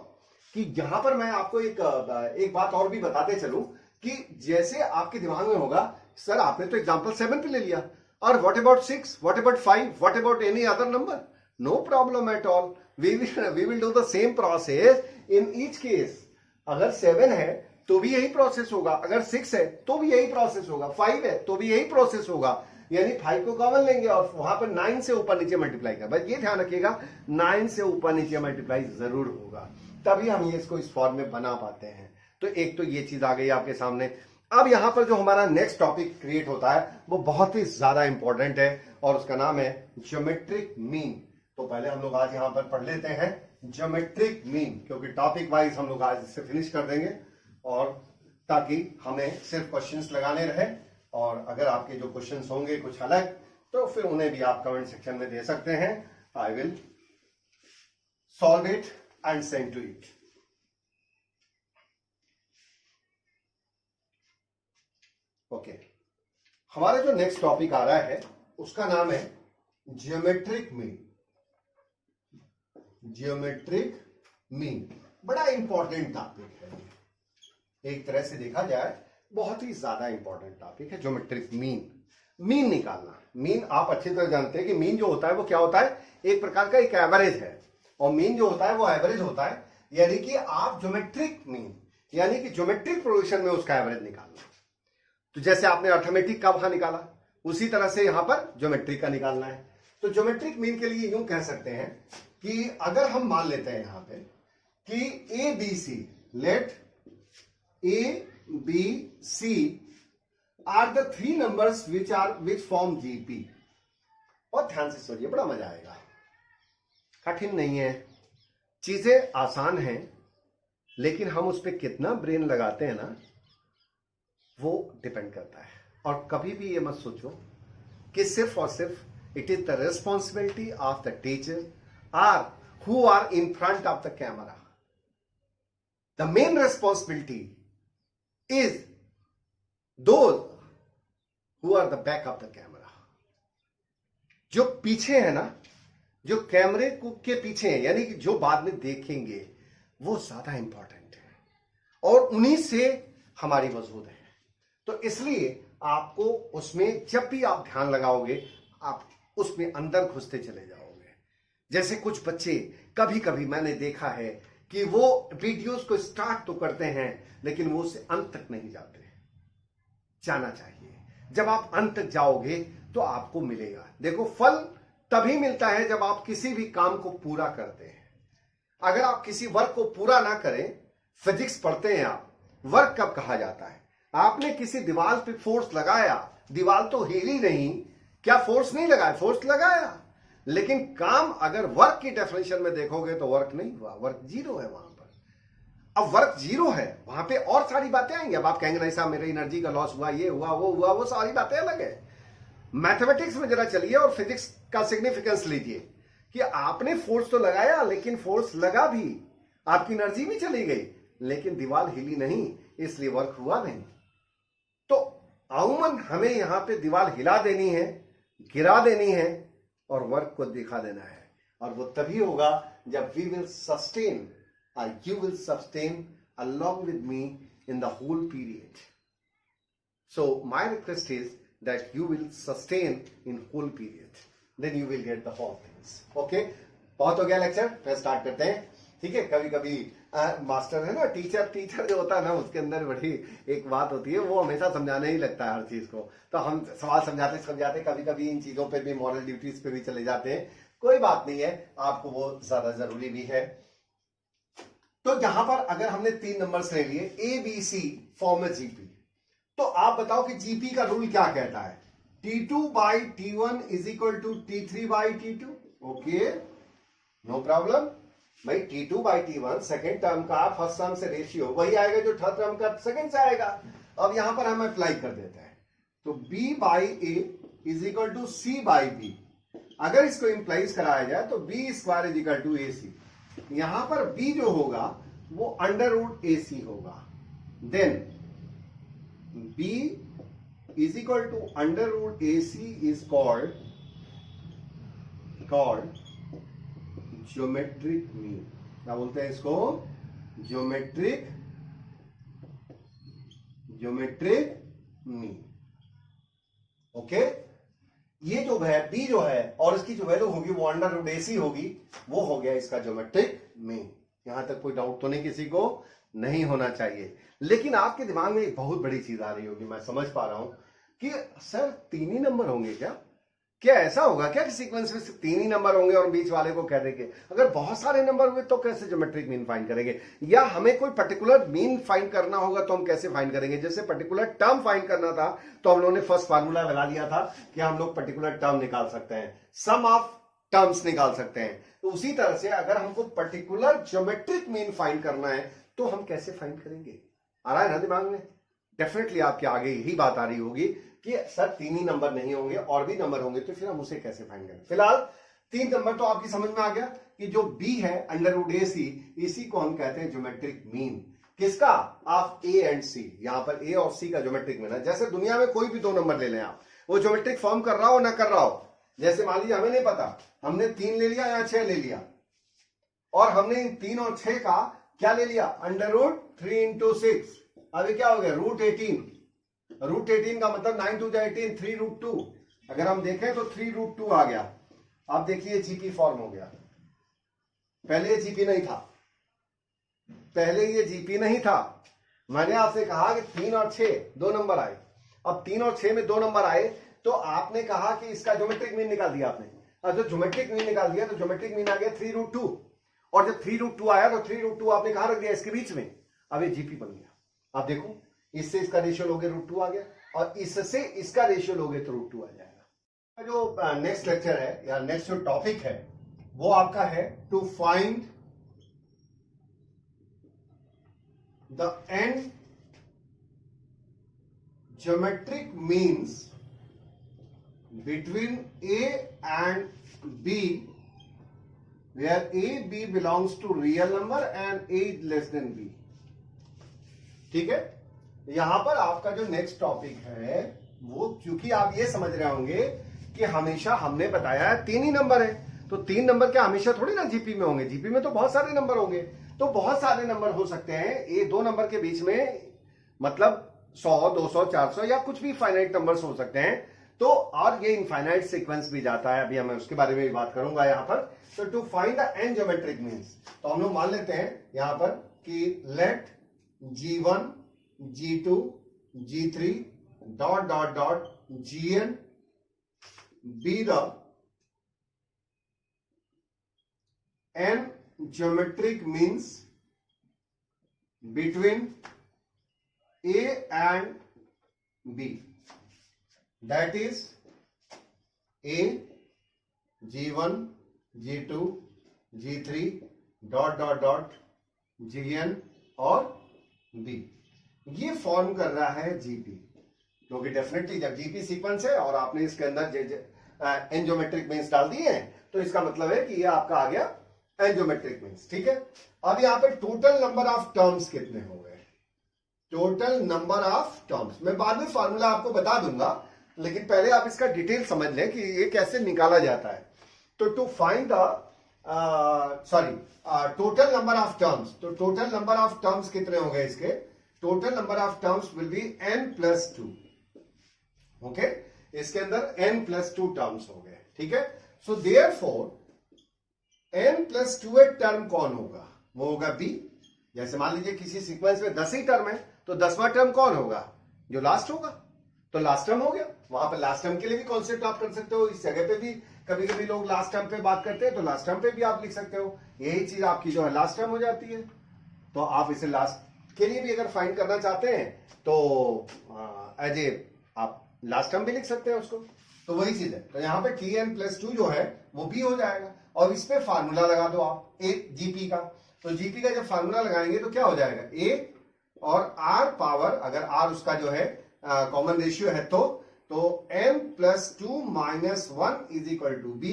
A: कि यहां पर मैं आपको एक बात और भी बताते चलूं कि जैसे आपके दिमाग में होगा सर आपने तो एग्जांपल 7 पे ले लिया और what about 6, what about 5, what about any other number, no problem at all, we will do the same process in each case. अगर 7 है तो भी यही प्रोसेस होगा, अगर 6 है तो भी यही प्रोसेस होगा, 5 है तो भी यही प्रोसेस होगा, यानी 5 को कॉमन लेंगे और वहां पर 9 से ऊपर नीचे मल्टीप्लाई कर। बस ये ध्यान रखिएगा 9 से ऊपर नीचे मल्टीप्लाई जरूर होगा, तभी हम ये इसको इस फॉर्म में बना पाते हैं। तो एक तो ये चीज आ गई आपके सामने। अब यहां पर जो हमारा नेक्स्ट टॉपिक क्रिएट होता है वो बहुत ही ज्यादा इंपॉर्टेंट है और उसका नाम है ज्योमेट्रिक मीन। तो पहले हम लोग आज यहां पर पढ़ लेते हैं ज्योमेट्रिक मीन, क्योंकि टॉपिक वाइज हम लोग आज इससे फिनिश कर देंगे और ताकि हमें सिर्फ क्वेश्चंस लगाने रहे और अगर आपके जो क्वेश्चंस होंगे कुछ अलग तो फिर उन्हें भी आप कमेंट सेक्शन में दे सकते हैं। I will solve it and send to it. Okay, हमारा जो नेक्स्ट टॉपिक आ रहा है उसका नाम है ज्योमेट्रिक मीन। ज्योमेट्रिक मीन बड़ा इंपॉर्टेंट टॉपिक है, एक तरह से देखा जाए बहुत ही ज्यादा इंपॉर्टेंट टॉपिक है ज्योमेट्रिक मीन निकालना। मीन आप अच्छी तरह जानते हैं कि मीन जो होता है वो क्या होता है, एक प्रकार का एक एवरेज है, और मीन जो होता है वो एवरेज होता है, यानी कि आप ज्योमेट्रिक मीन यानी कि ज्योमेट्रिक प्रोग्रेशन में उसका एवरेज निकालना। तो जैसे आपने अर्थमेटिक का वहां निकाला, उसी तरह से यहां पर ज्योमेट्रिक का निकालना है। तो ज्योमेट्रिक मीन के लिए यूं कह सकते हैं कि अगर हम मान लेते हैं यहां पे कि a b c, let a b c are the 3 numbers which form GP. और ध्यान से सोचिए, बड़ा मजा आएगा, कठिन नहीं है, चीजें आसान हैं, लेकिन हम उस पर कितना ब्रेन लगाते हैं ना, वो डिपेंड करता है। और कभी भी ये मत सोचो कि सिर्फ और सिर्फ it is the responsibility of the teacher are who are in front of the camera. The main responsibility is those who are the back of the camera. जो पीछे है ना, जो कैमरे के पीछे है, यानी कि जो बाद में देखेंगे, वो ज्यादा इंपॉर्टेंट है, और उन्हीं से हमारी वजूद है। तो इसलिए आपको उसमें जब भी आप ध्यान लगाओगे, आप उसमें अंदर घुसते चले जाओगे। जैसे कुछ बच्चे कभी कभी मैंने देखा है कि वो वीडियोस को स्टार्ट तो करते हैं, लेकिन वो उससे अंत तक नहीं जाते। जाना चाहिए, जब आप अंत तक जाओगे तो आपको मिलेगा। देखो, फल तभी मिलता है जब आप किसी भी काम को पूरा करते हैं। अगर आप किसी वर्क को पूरा ना करें, फिजिक्स पढ़ते हैं आप, वर्क कब कहा जाता है? आपने किसी दीवार पे फोर्स लगाया, दीवार तो हिली नहीं, क्या फोर्स नहीं लगाया? फोर्स लगाया, लेकिन काम अगर वर्क की डेफिनेशन में देखोगे तो वर्क नहीं हुआ, वर्क जीरो है वहां पर। अब वर्क जीरो है, वहां पे और सारी बातें आएंगी। अब आप कहेंगे नहीं साहब मेरी एनर्जी का लॉस हुआ, ये हुआ, वो सारी बातें अलग है। मैथमेटिक्स में जरा चलिए और फिजिक्स का सिग्निफिकेंस लीजिए कि आपने फोर्स तो लगाया, लेकिन फोर्स लगा भी, आपकी एनर्जी भी चली गई, लेकिन दीवार हिली नहीं, इसलिए वर्क हुआ नहीं। तो अमूमन हमें यहां पे दीवार हिला देनी है, गिरा देनी है, और वर्क को दिखा देना है। और वो तभी होगा जब we will sustain, you will sustain along with me in the whole period. So my request is that you will sustain in whole period, then you will get the whole things. Okay, बहुत हो गया लेक्चर, फिर स्टार्ट करते हैं। ठीक है, कभी कभी मास्टर है ना, टीचर जो होता है ना, उसके अंदर बड़ी एक बात होती है, वो हमेशा समझाने ही लगता है हर चीज को। तो हम सवाल समझाते कभी कभी इन चीजों पे भी, मॉरल ड्यूटीज पे भी चले जाते हैं। कोई बात नहीं है, आपको वो ज्यादा जरूरी भी है। तो यहां पर अगर हमने 3 नंबर्स ले लिए, ए बी सी फॉर्म में जीपी, तो आप बताओ कि जीपी का रूल क्या कहता है? T2 by T1 is equal to T3 by T2. Okay, no problem भाई। T2 by T1 second term का फर्स्ट टर्म से रेशियो वही आएगा जो थर्ड टर्म का सेकेंड से आएगा। अब यहां पर हम अप्लाई कर देते हैं, तो B by A is equal to C by B। अगर इसको इंप्लाइज कराया जाए तो B square is equal to AC। यहां पर B जो होगा वो अंडर रूट AC होगा, then B is equal to under root AC is called geometric mean। क्या बोलते हैं इसको? geometric mean। ओके, ये जो है B जो है और इसकी जो वैल्यू होगी वो अंडर रूट AC होगी, वो हो गया इसका ज्योमेट्रिक मीन। यहां तक कोई डाउट तो नहीं किसी को नहीं होना चाहिए। लेकिन आपके दिमाग में एक बहुत बड़ी चीज आ रही होगी, मैं समझ पा रहा हूं कि सर 3 ही नंबर होंगे क्या ऐसा होगा क्या कि सीक्वेंस में सिर्फ 3 ही नंबर होंगे और बीच वाले को कह देंगे? अगर बहुत सारे नंबर हुए तो कैसे ज्योमेट्रिक मीन फाइंड करेंगे? या हमें कोई पर्टिकुलर मीन फाइंड करना होगा तो हम कैसे फाइंड करेंगे? जैसे पर्टिकुलर टर्म फाइंड करना था तो हम लोगों ने फर्स्ट फार्मूला लगा लिया था कि हम लोग पर्टिकुलर टर्म निकाल सकते हैं, सम ऑफ टर्म्स निकाल सकते हैं। तो उसी तरह से अगर हमको पर्टिकुलर ज्योमेट्रिक मीन फाइंड करना है तो हम कैसे फाइंड करेंगे? आ रहा है ना दिमाग में? डेफिनेटली आपके आगे यही बात आ रही होगी कि सर 3 ही नंबर नहीं होंगे और भी नंबर होंगे, तो फिर हम उसे कैसे फाइंड करें? फिलहाल 3 नंबर तो आपकी समझ में आ गया कि जो B है अंडर रूट AC, इसी को हम कहते हैं ज्योमेट्रिक मीन। किसका? Of A and C। यहां पर A और C का ज्योमेट्रिक मीन है। जैसे दुनिया में कोई भी 2 नंबर ले लें आप, वो ज्योमेट्रिक फॉर्म कर रहा हो ना कर रहा हो। जैसे मान लीजिए हमें नहीं पता, हमने 3 ले लिया या 6 ले लिया, और हमने इन 3 और 6 का क्या ले लिया? Under root 3 into 6। अब ये क्या हो गया, √18। √18 का मतलब 9 2 18, 3√2। अगर हम देखें तो 3√2 आ गया। अब देखिए जीपी फॉर्म हो गया। पहले ये जीपी नहीं था, पहले ये जीपी नहीं था। मैंने आपसे कहा कि 3 और 6 दो नंबर आए। अब 3 और 6 में दो नंबर आए तो आपने कहा कि इसका ज्योमेट्रिक मीन निकाल दिया आपने। अब जो ज्योमेट्रिक मीन निकाल दिया तो ज्योमेट्रिक मीन आ गया 3√2। और जब 3√2 आया तो 3√2 आपने कहा रख दिया इसके बीच में। अब ये जीपी बन गया। अब देखो इससे इसका रेशियो लोगे √2 आ गया, और इससे इसका रेशियो लोगे तो √2 आ जाएगा। जो नेक्स्ट लेक्चर है या नेक्स्ट जो टॉपिक है वो आपका है to find the and geometric means between A and B where A, B belongs to real number and A is less than B। ठीक है, यहां पर आपका जो नेक्स्ट टॉपिक है वो, क्योंकि आप ये समझ रहे होंगे कि हमेशा हमने बताया है 3 ही नंबर है, तो 3 नंबर क्या हमेशा थोड़ी ना जीपी में होंगे, जीपी में तो बहुत सारे नंबर होंगे। तो बहुत सारे नंबर हो सकते हैं, ये 2 नंबर के बीच में मतलब 100, 200, 400 या कुछ भी फाइनाइट नंबर्स हो सकते हैं। तो और ये इनफाइनाइट सीक्वेंस भी जाता है, अभी मैं उसके बारे में भी बात करूंगा यहां पर। तो to find the n geometric means, तो हम लोग मान लेते हैं यहां पर कि let G1, G2, G3 dot dot dot Gn be the n geometric means between A and B, that is A, G1, G2, G3 dot dot dot Gn और B। ये फॉर्म कर रहा है जीपी, क्योंकि डेफिनेटली जब जीपी सीक्वेंस है और आपने इसके अंदर एन ज्योमेट्रिक मीन्स डाल दिए हैं तो इसका मतलब है कि ये आपका आ गया एन ज्योमेट्रिक मीन्स। ठीक है, अब यहाँ पे टोटल नंबर ऑफ टर्म्स कितने हो गए, टोटल नंबर ऑफ टर्म्स। मैं बाद में फॉर्मूला आपको बता दूंगा, लेकिन पहले आप इसका डिटेल समझ लें कि ये कैसे निकाला जाता है। तो to find the total number of terms, तो टोटल नंबर ऑफ टर्म्स कितने हो गए इसके, total number of terms will be n+2। Okay, इसके अंदर n+2 टर्म्स हो गए। ठीक है, सो देयरफॉर n+2 टर्म कौन होगा, वो होगा b। जैसे मान लीजिए किसी सीक्वेंस में 10 ही टर्म है तो 10वां टर्म कौन होगा, जो लास्ट होगा, तो लास्ट टर्म हो गया। वहां पर लास्ट टर्म के लिए भी कॉन्सेप्ट आप कर सकते हो, इस जगह पे भी कभी कभी लोग लास्ट टर्म पे बात करते हैं तो लास्ट टर्म पे भी आप लिख सकते हो। यही चीज आपकी जो है लास्ट टर्म हो जाती है। तो आप इसे लास्ट के लिए भी अगर फाइंड करना चाहते हैं तो एज ए आप लास्ट टर्म भी लिख सकते हैं उसको। तो वही चीज है, तो यहाँ पे Tn+2 जो है वो भी हो जाएगा, और इस पे फार्मूला लगा दो आप एक जीपी का। तो जीपी का जब फार्मूला लगाएंगे तो क्या हो जाएगा, ए और आर पावर, अगर आर उसका जो है कॉमन रेशियो है तो n+2 - 1 is equal to B.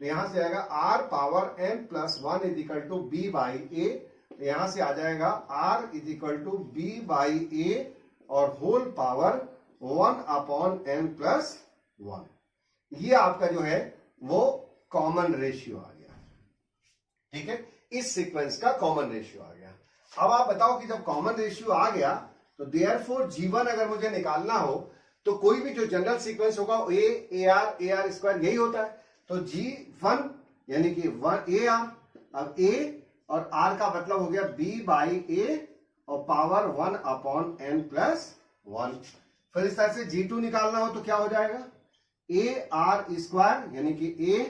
A: तो यहां से आएगा R power n+1 is equal to B by A. तो यहां से आ जाएगा R is equal to B by A और होल पावर 1/n+1। ये आपका जो है वो कॉमन रेशियो आ गया। ठीक है, इस सीक्वेंस का कॉमन रेशियो आ गया। अब आप बताओ कि जब कॉमन रेशियो आ गया तो देयरफॉर G1 अगर मुझे निकालना हो तो कोई भी जो जनरल सीक्वेंस होगा ए आर स्क्वायर यही होता है। तो G1 यानी कि 1 AR, अब A और R का मतलब हो गया B बाई A और पावर 1/n+1। फिर इस तरह से G2 निकालना हो तो क्या हो जाएगा, AR स्क्वायर यानी कि A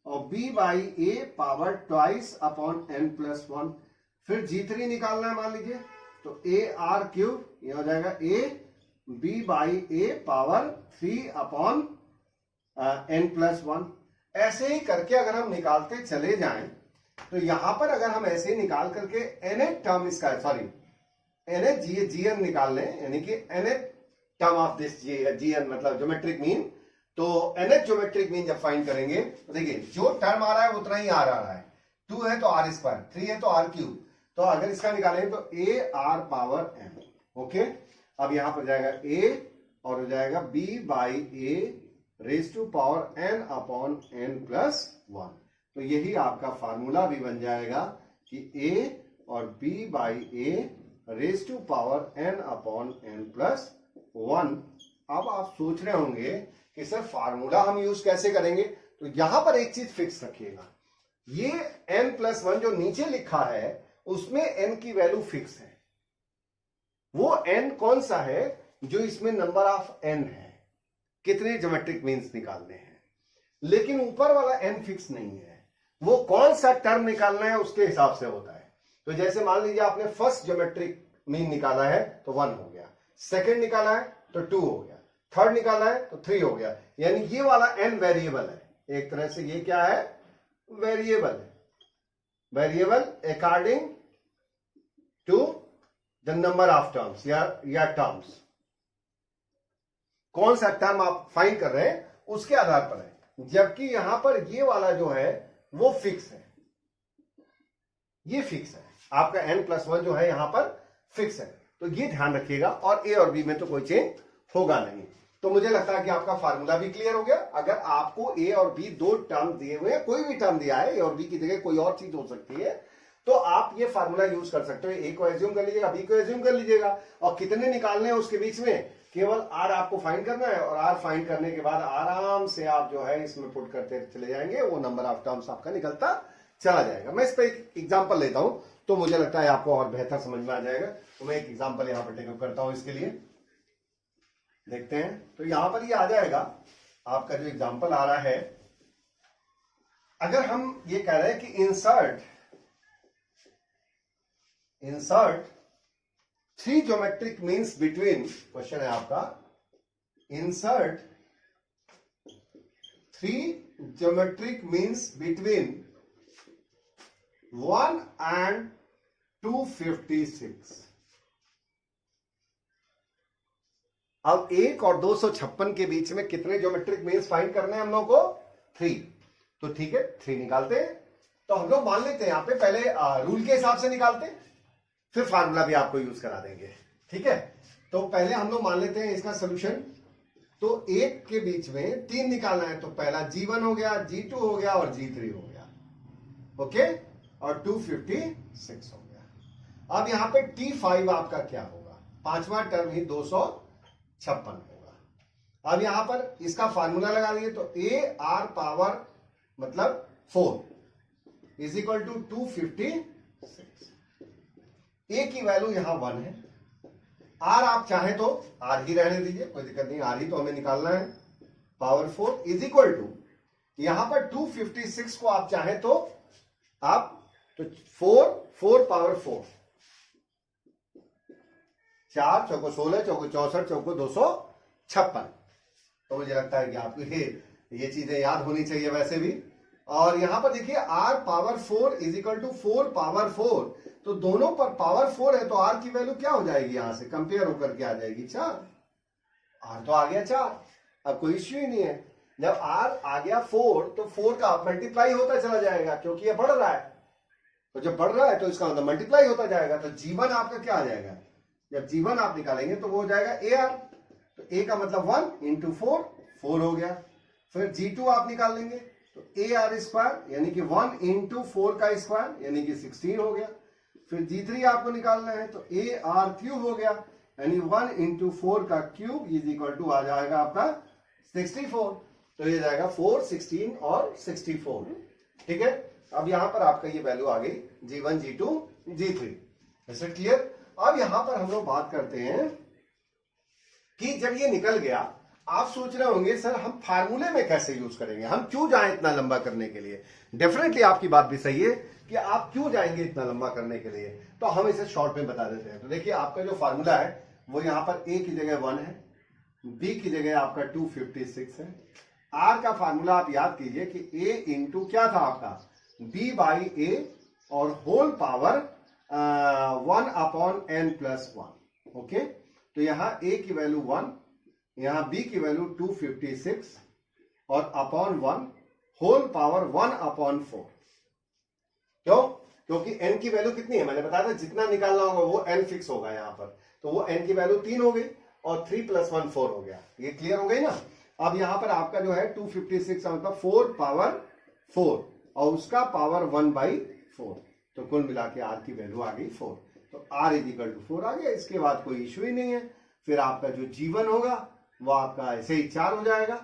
A: और B by A power 2/n+1। फिर G3 निकालना है मान लीजिए तो AR3 ये हो जाएगा A B by A power 3/n+1। ऐसे ही करके अगर हम निकालते चले जाएं तो यहां पर अगर हम ऐसे ही निकाल करके nth टर्म इसका nth Gn निकाल लें, यानी कि nth term of this Gn मतलब ज्योमेट्रिक मीन। तो nth ज्योमेट्रिक मीन जब फाइंड करेंगे तो देखिए जो टर्म आ रहा है उतना ही आ रहा है, 2 है तो R स्क्वायर, 3 है तो R3। तो अगर इसका निकालेंगे तो AR पावर n। ओके, अब यहां पर जाएगा A और हो जाएगा B by A raise to power n/n+1। तो यही आपका फार्मूला भी बन जाएगा कि A और B by A raise to power n upon n plus 1। अब आप सोच रहे होंगे कि सर फार्मूला हम यूज कैसे करेंगे, तो यहां पर एक चीज फिक्स रखिएगा, ये n प्लस 1 जो नीचे लिखा है उसमें n की वैल्यू फिक्स है। वो n कौन सा है जो इसमें नंबर ऑफ n है, कितने ज्योमेट्रिक मीन्स निकालने हैं, लेकिन ऊपर वाला n फिक्स नहीं है, वो कौन सा टर्म निकालना है उसके हिसाब से होता है। तो जैसे मान लीजिए आपने फर्स्ट ज्योमेट्रिक मीन निकाला है तो 1 हो गया, सेकंड निकाला है तो 2 हो गया, थर्ड निकाला है तो 3 हो गया, यानी ये वाला n वेरिएबल है। एक तरह से ये क्या है, वेरिएबल है, variable according to the number of terms या टर्म्स। कौन सा टर्म आप फाइंड कर रहे हैं उसके आधार पर है, जबकि यहां पर ये वाला जो है वो फिक्स है, ये फिक्स है, आपका n प्लस 1 जो है यहां पर फिक्स है। तो ये ध्यान रखिएगा, और a और b में तो कोई चेंज होगा नहीं। तो मुझे लगता है कि आपका फार्मूला भी क्लियर हो गया। अगर आपको a और b दो टर्म दिए हुए हैं, कोई भी टर्म दिया है, a और b की जगह कोई और चीज हो सकती है, तो आप ये फार्मूला यूज कर सकते हो। a को एज्यूम कर लीजिएगा, b को एज्यूम कर लीजिएगा, और कितने निकालने हैं उसके बीच में केवल r आपको फाइंड करना है, और r फाइंड करने के बाद आराम से आप जो है इसमें पुट करते चले जाएंगे, वो नंबर ऑफ टर्म्स आपका निकलता चला जाएगा। मैं इस पर एक एग्जांपल लेता हूं तो मुझे लगता है आपको और बेहतर समझ में आ जाएगा। तो मैं एक एग्जांपल यहां पर टेकअप करता हूं, इसके लिए देखते हैं। तो यहां पर ये आ जाएगा आपका जो एग्जांपल आ रहा है, अगर हम ये कह रहे हैं कि insert 3 geometric means between, question है आपका, insert 3 geometric means between 1 and 256। अब 1 और 256 के बीच में कितने ज्योमेट्रिक मीन्स फाइंड करने हैं हम लोग को, 3। तो ठीक है, 3 निकालते हैं। तो हम लोग मान लेते हैं यहां पे पहले रूल के हिसाब से निकालते हैं, फिर फार्मूला भी आपको यूज करा देंगे, ठीक है। तो पहले हम लोग मान लेते हैं इसका सोल्यूशन। तो 1 के बीच में 3 निकालना है, तो पहला G1 हो गया, G2 हो गया और G3 हो गया, ओके, और 256 हो गया। अब यहां पे T5 आपका क्या होगा, पांचवा टर्म ही 256 होगा। अब यहां पर इसका फार्मूला लगा दिए, तो AR पावर मतलब 4 इज इक्वल टू 256। A की वैल्यू यहां 1 है, R आप चाहे तो R ही रहने दीजिए, कोई दिक्कत नहीं, R ही तो हमें निकालना है, पावर 4 इज इक्वल टू, यहां पर 256 को आप चाहे तो आप तो 4 पावर 4, 4 चौको 16, चौको 64, चौको 256। तो मुझे लगता है कि आपको ये चीजें याद होनी चाहिए वैसे भी। और यहां पर देखिए r power 4 is equal to 4 power 4, तो दोनों पर पावर 4 है, तो r की वैल्यू क्या हो जाएगी, यहां से कंपेयर होकर के आ जाएगी 4। r तो आ गया 4, अब कोई इश्यू ही नहीं है। जब r आ गया 4, तो 4 का मल्टीप्लाई होता चला जाएगा, क्योंकि ये बढ़ रहा है, तो जब बढ़ रहा है तो इसका मतलब मल्टीप्लाई होता जाएगा। तो G1 आपका क्या आ जाएगा, जब G1 आप निकालेंगे तो वो हो जाएगा AR, तो A का मतलब 1 इंटू 4 हो गया। फिर G2 आप निकाल लेंगे तो AR स्क्वायर यानी कि 1 इंटू 4 का स्क्वायर यानी कि 16 हो गया। फिर G3 आपको निकालना है तो AR क्यूब हो गया, यानी 1 इंटू 4 का क्यूब इज इक्वल टू आ जाएगा आपका 64। तो ये जाएगा 4, 16 और 64, ठीक है। अब यहां पर आपका ये वैल्यू आ गई G1, G2, G3, ऐसे क्लियर। अब यहां पर हम लोग बात करते हैं कि जब ये निकल गया, आप सोच रहे होंगे सर हम फार्मूले में कैसे यूज करेंगे, हम क्यों जाएं इतना लंबा करने के लिए। डेफिनेटली आपकी बात भी सही है कि आप क्यों जाएंगे इतना लंबा करने के लिए, तो हम इसे शॉर्ट में बता देते हैं। तो देखिए आपका जो फार्मूला है वो यहां पर A की जगह 1 है, B की जगह आपका 256 है, R का फार्मूला आप याद कीजिए कि A इंटू क्या था आपका B बाई A और whole power 1 upon n plus 1, okay. तो यहां A की वैल्यू 1, यहां B की वैल्यू 256 और अपॉन 1 होल पावर 1 अपॉन 4। क्यों, क्योंकि n की वैल्यू कितनी है मैंने बताया था, जितना निकालना होगा वो n फिक्स होगा यहां पर, तो वो n की वैल्यू 3 हो गई और 3 प्लस 1 4 हो गया। ये क्लियर हो गई ना। अब यहां पर आपका जो है 256 मतलब 4 पावर 4 और उसका पावर 1 बाई 4, तो कुल मिला के R की वैल्यू आ गई 4। तो r इजिकल टू 4 आ गया, इसके बाद कोई इशू ही नहीं है। फिर आपका जो g1 होगा वो आपका ऐसे ही 4 हो जाएगा।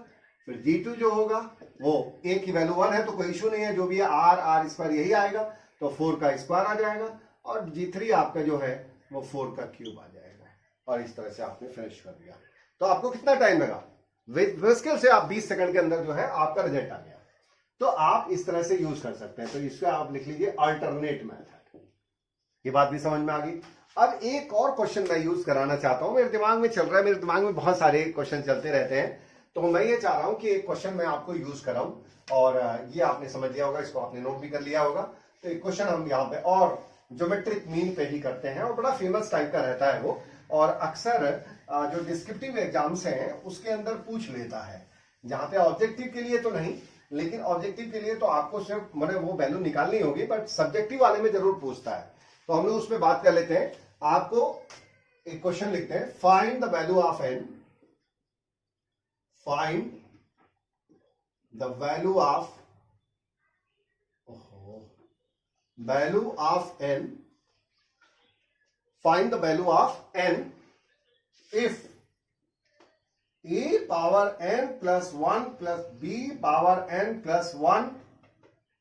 A: फिर g2 जो होगा वो a की वैल्यू 1 है तो कोई इशू नहीं है, जो भी है r स्क्वायर यही आएगा, तो 4 का स्क्वायर आ जाएगा। और g3 आपका जो है वो 4 का क्यूब आ जाएगा। और इस तरह से आपने फिनिश कर दिया। तो आपको कितना टाइम लगा? मुश्किल से आप 20 सेकंड के अंदर जो है आपका रिजल्ट आ गया। तो आप इस तरह से यूज कर सकते हैं। तो इसका आप लिख लीजिए अल्टरनेट मेथड। ये बात भी समझ में आ गई। अब एक और क्वेश्चन मैं यूज कराना चाहता हूं, मेरे दिमाग में चल रहा है, मेरे दिमाग में बहुत सारे क्वेश्चन चलते रहते हैं, तो मैं ये चाह रहा हूं कि एक क्वेश्चन मैं आपको यूज कराऊं। और ये आपने समझ लिया होगा, इसको आपने नोट भी कर लिया होगा। तो एक क्वेश्चन हम यहाँ पे और ज्योमेट्रिक मीन पे ही करते हैं, और बड़ा फेमस टाइप का रहता है वो, और अक्सर जो डिस्क्रिप्टिव एग्जाम्स हैं उसके अंदर पूछ लेता है। जहां पे ऑब्जेक्टिव के लिए तो नहीं, लेकिन ऑब्जेक्टिव के लिए तो आपको सिर्फ मैंने वो वैल्यू निकालनी होगी, बट सब्जेक्टिव वाले में जरूर पूछता है। तो हम लोग उसमें बात कर लेते हैं। आपको एक क्वेश्चन लिखते हैं, find the value of n, find the value of n, find the value of n if a power n plus 1 plus b power n plus 1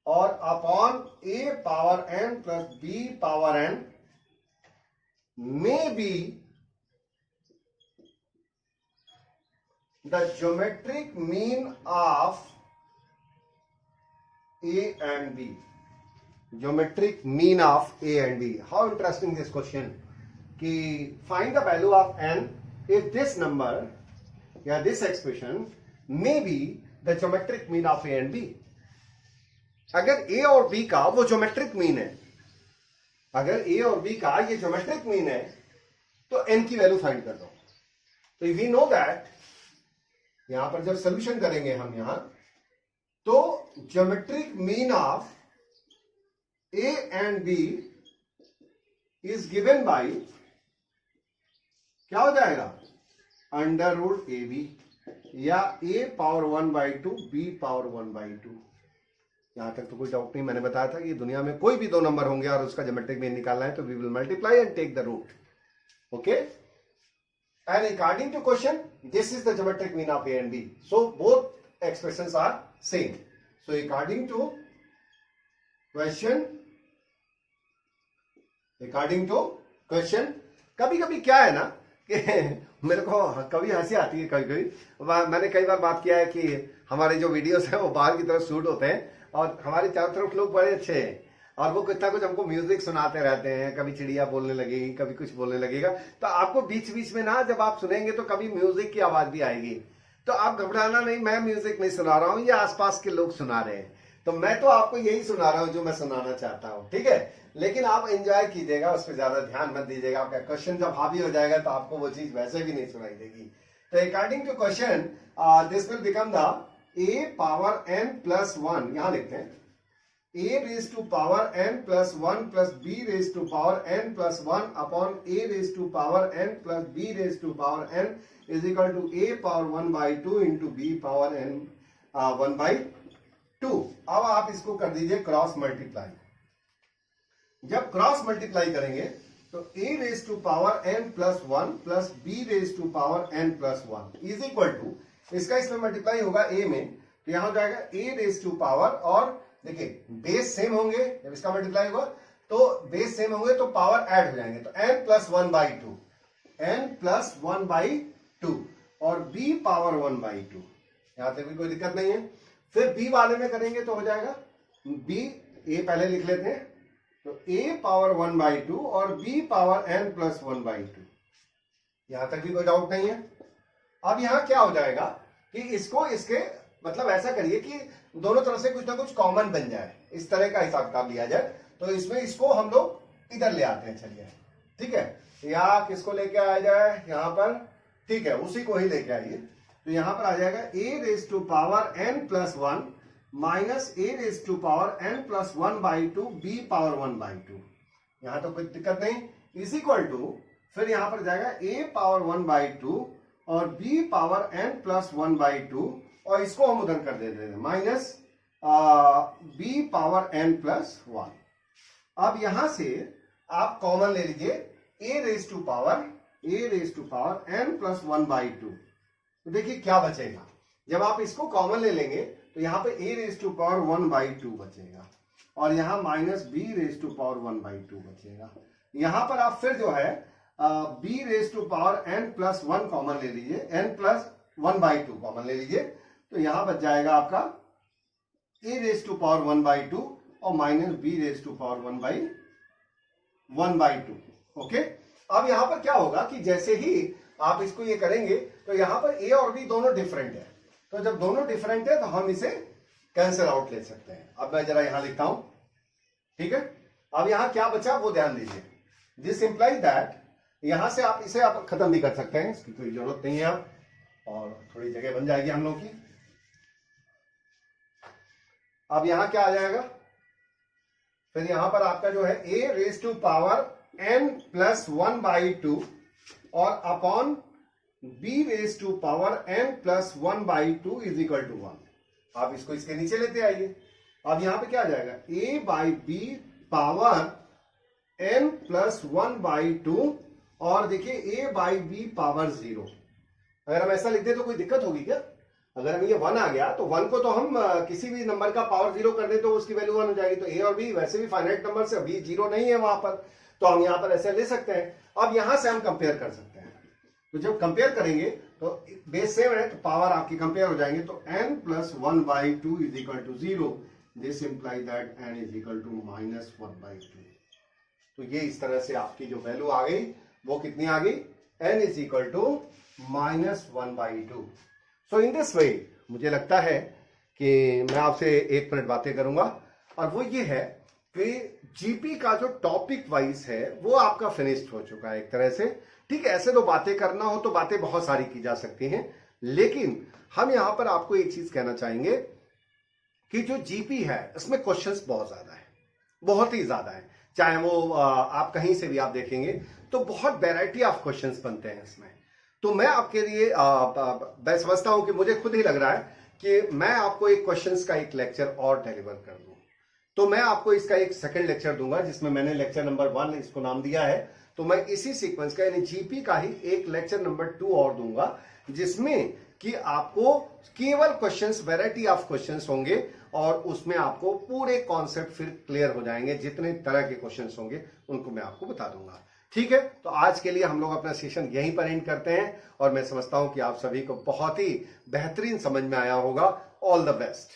A: or upon a power n plus b power n may be the geometric mean of a and b. Geometric mean of a and b. How interesting this question. कि find the value of n if this number या this expression may be the geometric mean of a and b. अगर a और b का वो geometric mean है, अगर a और b का ये geometric mean है, तो n की वैल्यू फाइंड कर दो। तो we know that यहां पर जब सोल्यूशन करेंगे हम यहां, तो geometric mean of a and b is given by क्या हो जाएगा? अंडर रूट ए बी, या a पावर 1/2 b पावर 1/2। यहां तक तो कोई डाउट नहीं। मैंने बताया था कि दुनिया में कोई भी दो नंबर होंगे और उसका ज्योमेट्रिक मीन निकालना है तो we will multiply and take the root. Okay, and according to question this is the geometric mean of a and b, so both expressions are same. So according to question, according to question, कभी कभी क्या है ना कि मेरे को कभी हंसी आती है, कभी कभी मैंने कई बार बात किया है कि हमारे जो वीडियोस हैं वो बाहर की तरफ शूट होते हैं और हमारे चारों तरफ लोग बड़े अच्छे हैं और वो कुछ ना कुछ हमको म्यूजिक सुनाते रहते हैं। कभी चिड़िया बोलने लगेगी, कभी कुछ बोलने लगेगा, तो आपको बीच बीच में ना जब आप सुनेंगे तो कभी म्यूजिक की आवाज भी आएगी। तो आप घबराना नहीं, मैं म्यूजिक नहीं सुना रहा हूँ, ये आसपास के लोग सुना रहे हैं। तो मैं तो आपको यही सुना रहा हूं जो मैं सुनाना चाहता हूं, ठीक है। लेकिन आप एंजॉय कीजिएगा, उस पर ज्यादा ध्यान मत दीजिएगा। आपका क्वेश्चन जब हावी हो जाएगा तो आपको वो चीज वैसे भी नहीं सुनाई देगी। तो according to question this will become the a power n plus 1, यहां लिखते हैं a raise to power n plus 1 plus b raise to power n plus 1 upon a raise to power n plus b raise to power n is equal to a power 1/2 into b power n 1/2। अब आप इसको कर दीजिए क्रॉस मल्टीप्लाई। जब क्रॉस मल्टीप्लाई करेंगे तो a raise to power n plus 1 plus b raise to power n plus 1 is equal to, इसका इसमें मल्टीप्लाई होगा a में, तो यहां हो जाएगा a रेज टू पावर, और देखिए बेस सेम होंगे, जब इसका मल्टीप्लाई होगा तो बेस सेम होंगे तो पावर ऐड हो जाएंगे, तो n प्लस 1/2, n प्लस 1/2 और b पावर 1/2। यहां तक भी कोई दिक्कत नहीं है। फिर b वाले में करेंगे तो हो जाएगा b, a पहले लिख लेते हैं, तो a पावर 1/2 और b पावर n प्लस 1/2। यहां तक भी कोई डाउट नहीं है। अब यहां क्या हो जाएगा कि इसको इसके मतलब ऐसा करिए कि दोनों तरफ से कुछ ना कुछ कॉमन बन जाए, इस तरह का हिसाब किताब लिया जाए। तो इसमें इसको हम लोग इधर ले आते हैं, चलिए ठीक है। या किसको लेके आया जाए यहां पर, ठीक है उसी को ही लेके आइए। तो यहां पर आ जाएगा a raise to power n plus 1 minus a raise to power n plus 1/2 b power 1/2। यहां तो कोई दिक्कत नहीं, इज इक्वल टू, फिर यहां पर जाएगा a पावर 1/2 और b पावर n प्लस 1/2, और इसको हम उधर कर देते हैं minus b power n plus 1। अब यहां से आप कॉमन ले लीजिए a raise to power n plus 1/2। तो देखिए क्या बचेगा, जब आप इसको कॉमन ले लेंगे तो यहां पे a रेज टू पावर 1/2 बचेगा और यहां minus b raise to power 1/2 बचेगा। यहां पर आप फिर जो है b raise to power n plus 1 common ले लीजिए, n प्लस 1/2 कॉमन ले लीजिए, तो यहां बच जाएगा आपका a रेज टू पावर 1/2 और minus b raise to power 1/2। Okay, अब यहां पर क्या होगा कि जैसे ही आप इसको ये करेंगे तो यहां पर a और b दोनों डिफरेंट है, तो जब दोनों डिफरेंट है तो हम इसे कैंसिल आउट ले सकते हैं। अब मैं जरा यहां लिखता हूं, ठीक है। अब यहां क्या बचा वो ध्यान दीजिए, दिस इंप्लाइज दैट, यहां से आप इसे आप खत्म भी कर सकते हैं, इसकी कोई जरूरत नहीं है आप, और थोड़ी जगह बन जाएगी हम लोग की। अब यहां क्या आ जाएगा, फिर यहां पर आपका जो है a raise to power n plus 1/2 और upon b raise to power n plus 1/2 is equal to 1। आप इसको इसके नीचे लेते आइए। अब यहां पे क्या आ जाएगा, a by b power n plus 1/2 और देखिए a बाई बी पावर 0। अगर हम ऐसा लिख दे तो कोई दिक्कत होगी क्या? अगर हम ये 1 आ गया तो 1 को तो हम किसी भी नंबर का पावर 0 कर दे तो उसकी वैल्यू 1 हो जाएगी। तो a और b वैसे भी फाइनाइट नंबर से, b 0 नहीं है वहां पर, तो हम यहां पर ऐसे ले सकते हैं। अब यहां से हम कंपेयर कर सकते हैं, तो जब कंपेयर करेंगे तो बेस सेम है तो पावर आपकी कंपेयर हो जाएंगे, तो n plus 1/2 is equal to 0। This imply that n is equal to minus 1/2। तो ये इस तरह से आपकी जो वैल्यू आ गई वो कितनी आ गई, n is equal to minus 1/2। So in this way मुझे लगता है कि मैं आपसे 1 मिनट बातें करूंगा, और वो ये है कि जीपी का जो टॉपिक वाइज है वो आपका फिनिश्ड हो चुका है एक तरह से। ठीक है, ऐसे तो बातें करना हो तो बातें बहुत सारी की जा सकती हैं, लेकिन हम यहां पर आपको एक चीज कहना चाहेंगे कि जो जीपी है इसमें क्वेश्चंस बहुत ज्यादा है, बहुत ही ज्यादा है। चाहे वो आप कहीं से भी आप देखेंगे तो बहुत वैरायटी ऑफ क्वेश्चंस बनते हैं इसमें। तो मैं आपके लिए मैं समझता हूं कि मुझे खुद ही लग रहा है कि मैं आपको एक क्वेश्चंस का एक लेक्चर और डिलीवर कर दूं, तो मैं आपको इसका एक सेकंड लेक्चर दूंगा जिसमें मैंने लेक्चर नंबर 1 इसको नाम दिया है। तो मैं इसी सीक्वेंस का यानी जीपी का ही एक लेक्चर नंबर 2 और दूंगा जिसमें कि आपको केवल क्वेश्चंस, वैरायटी ऑफ क्वेश्चंस होंगे और उसमें आपको पूरे कॉन्सेप्ट फिर क्लियर हो जाएंगे। जितने तरह के क्वेश्चंस होंगे उनको मैं आपको बता दूंगा। ठीक है, तो आज के लिए हम लोग अपना सेशन यहीं पर एंड करते हैं और मैं समझता हूं कि आप सभी को बहुत ही बेहतरीन समझ में आया होगा। All the best.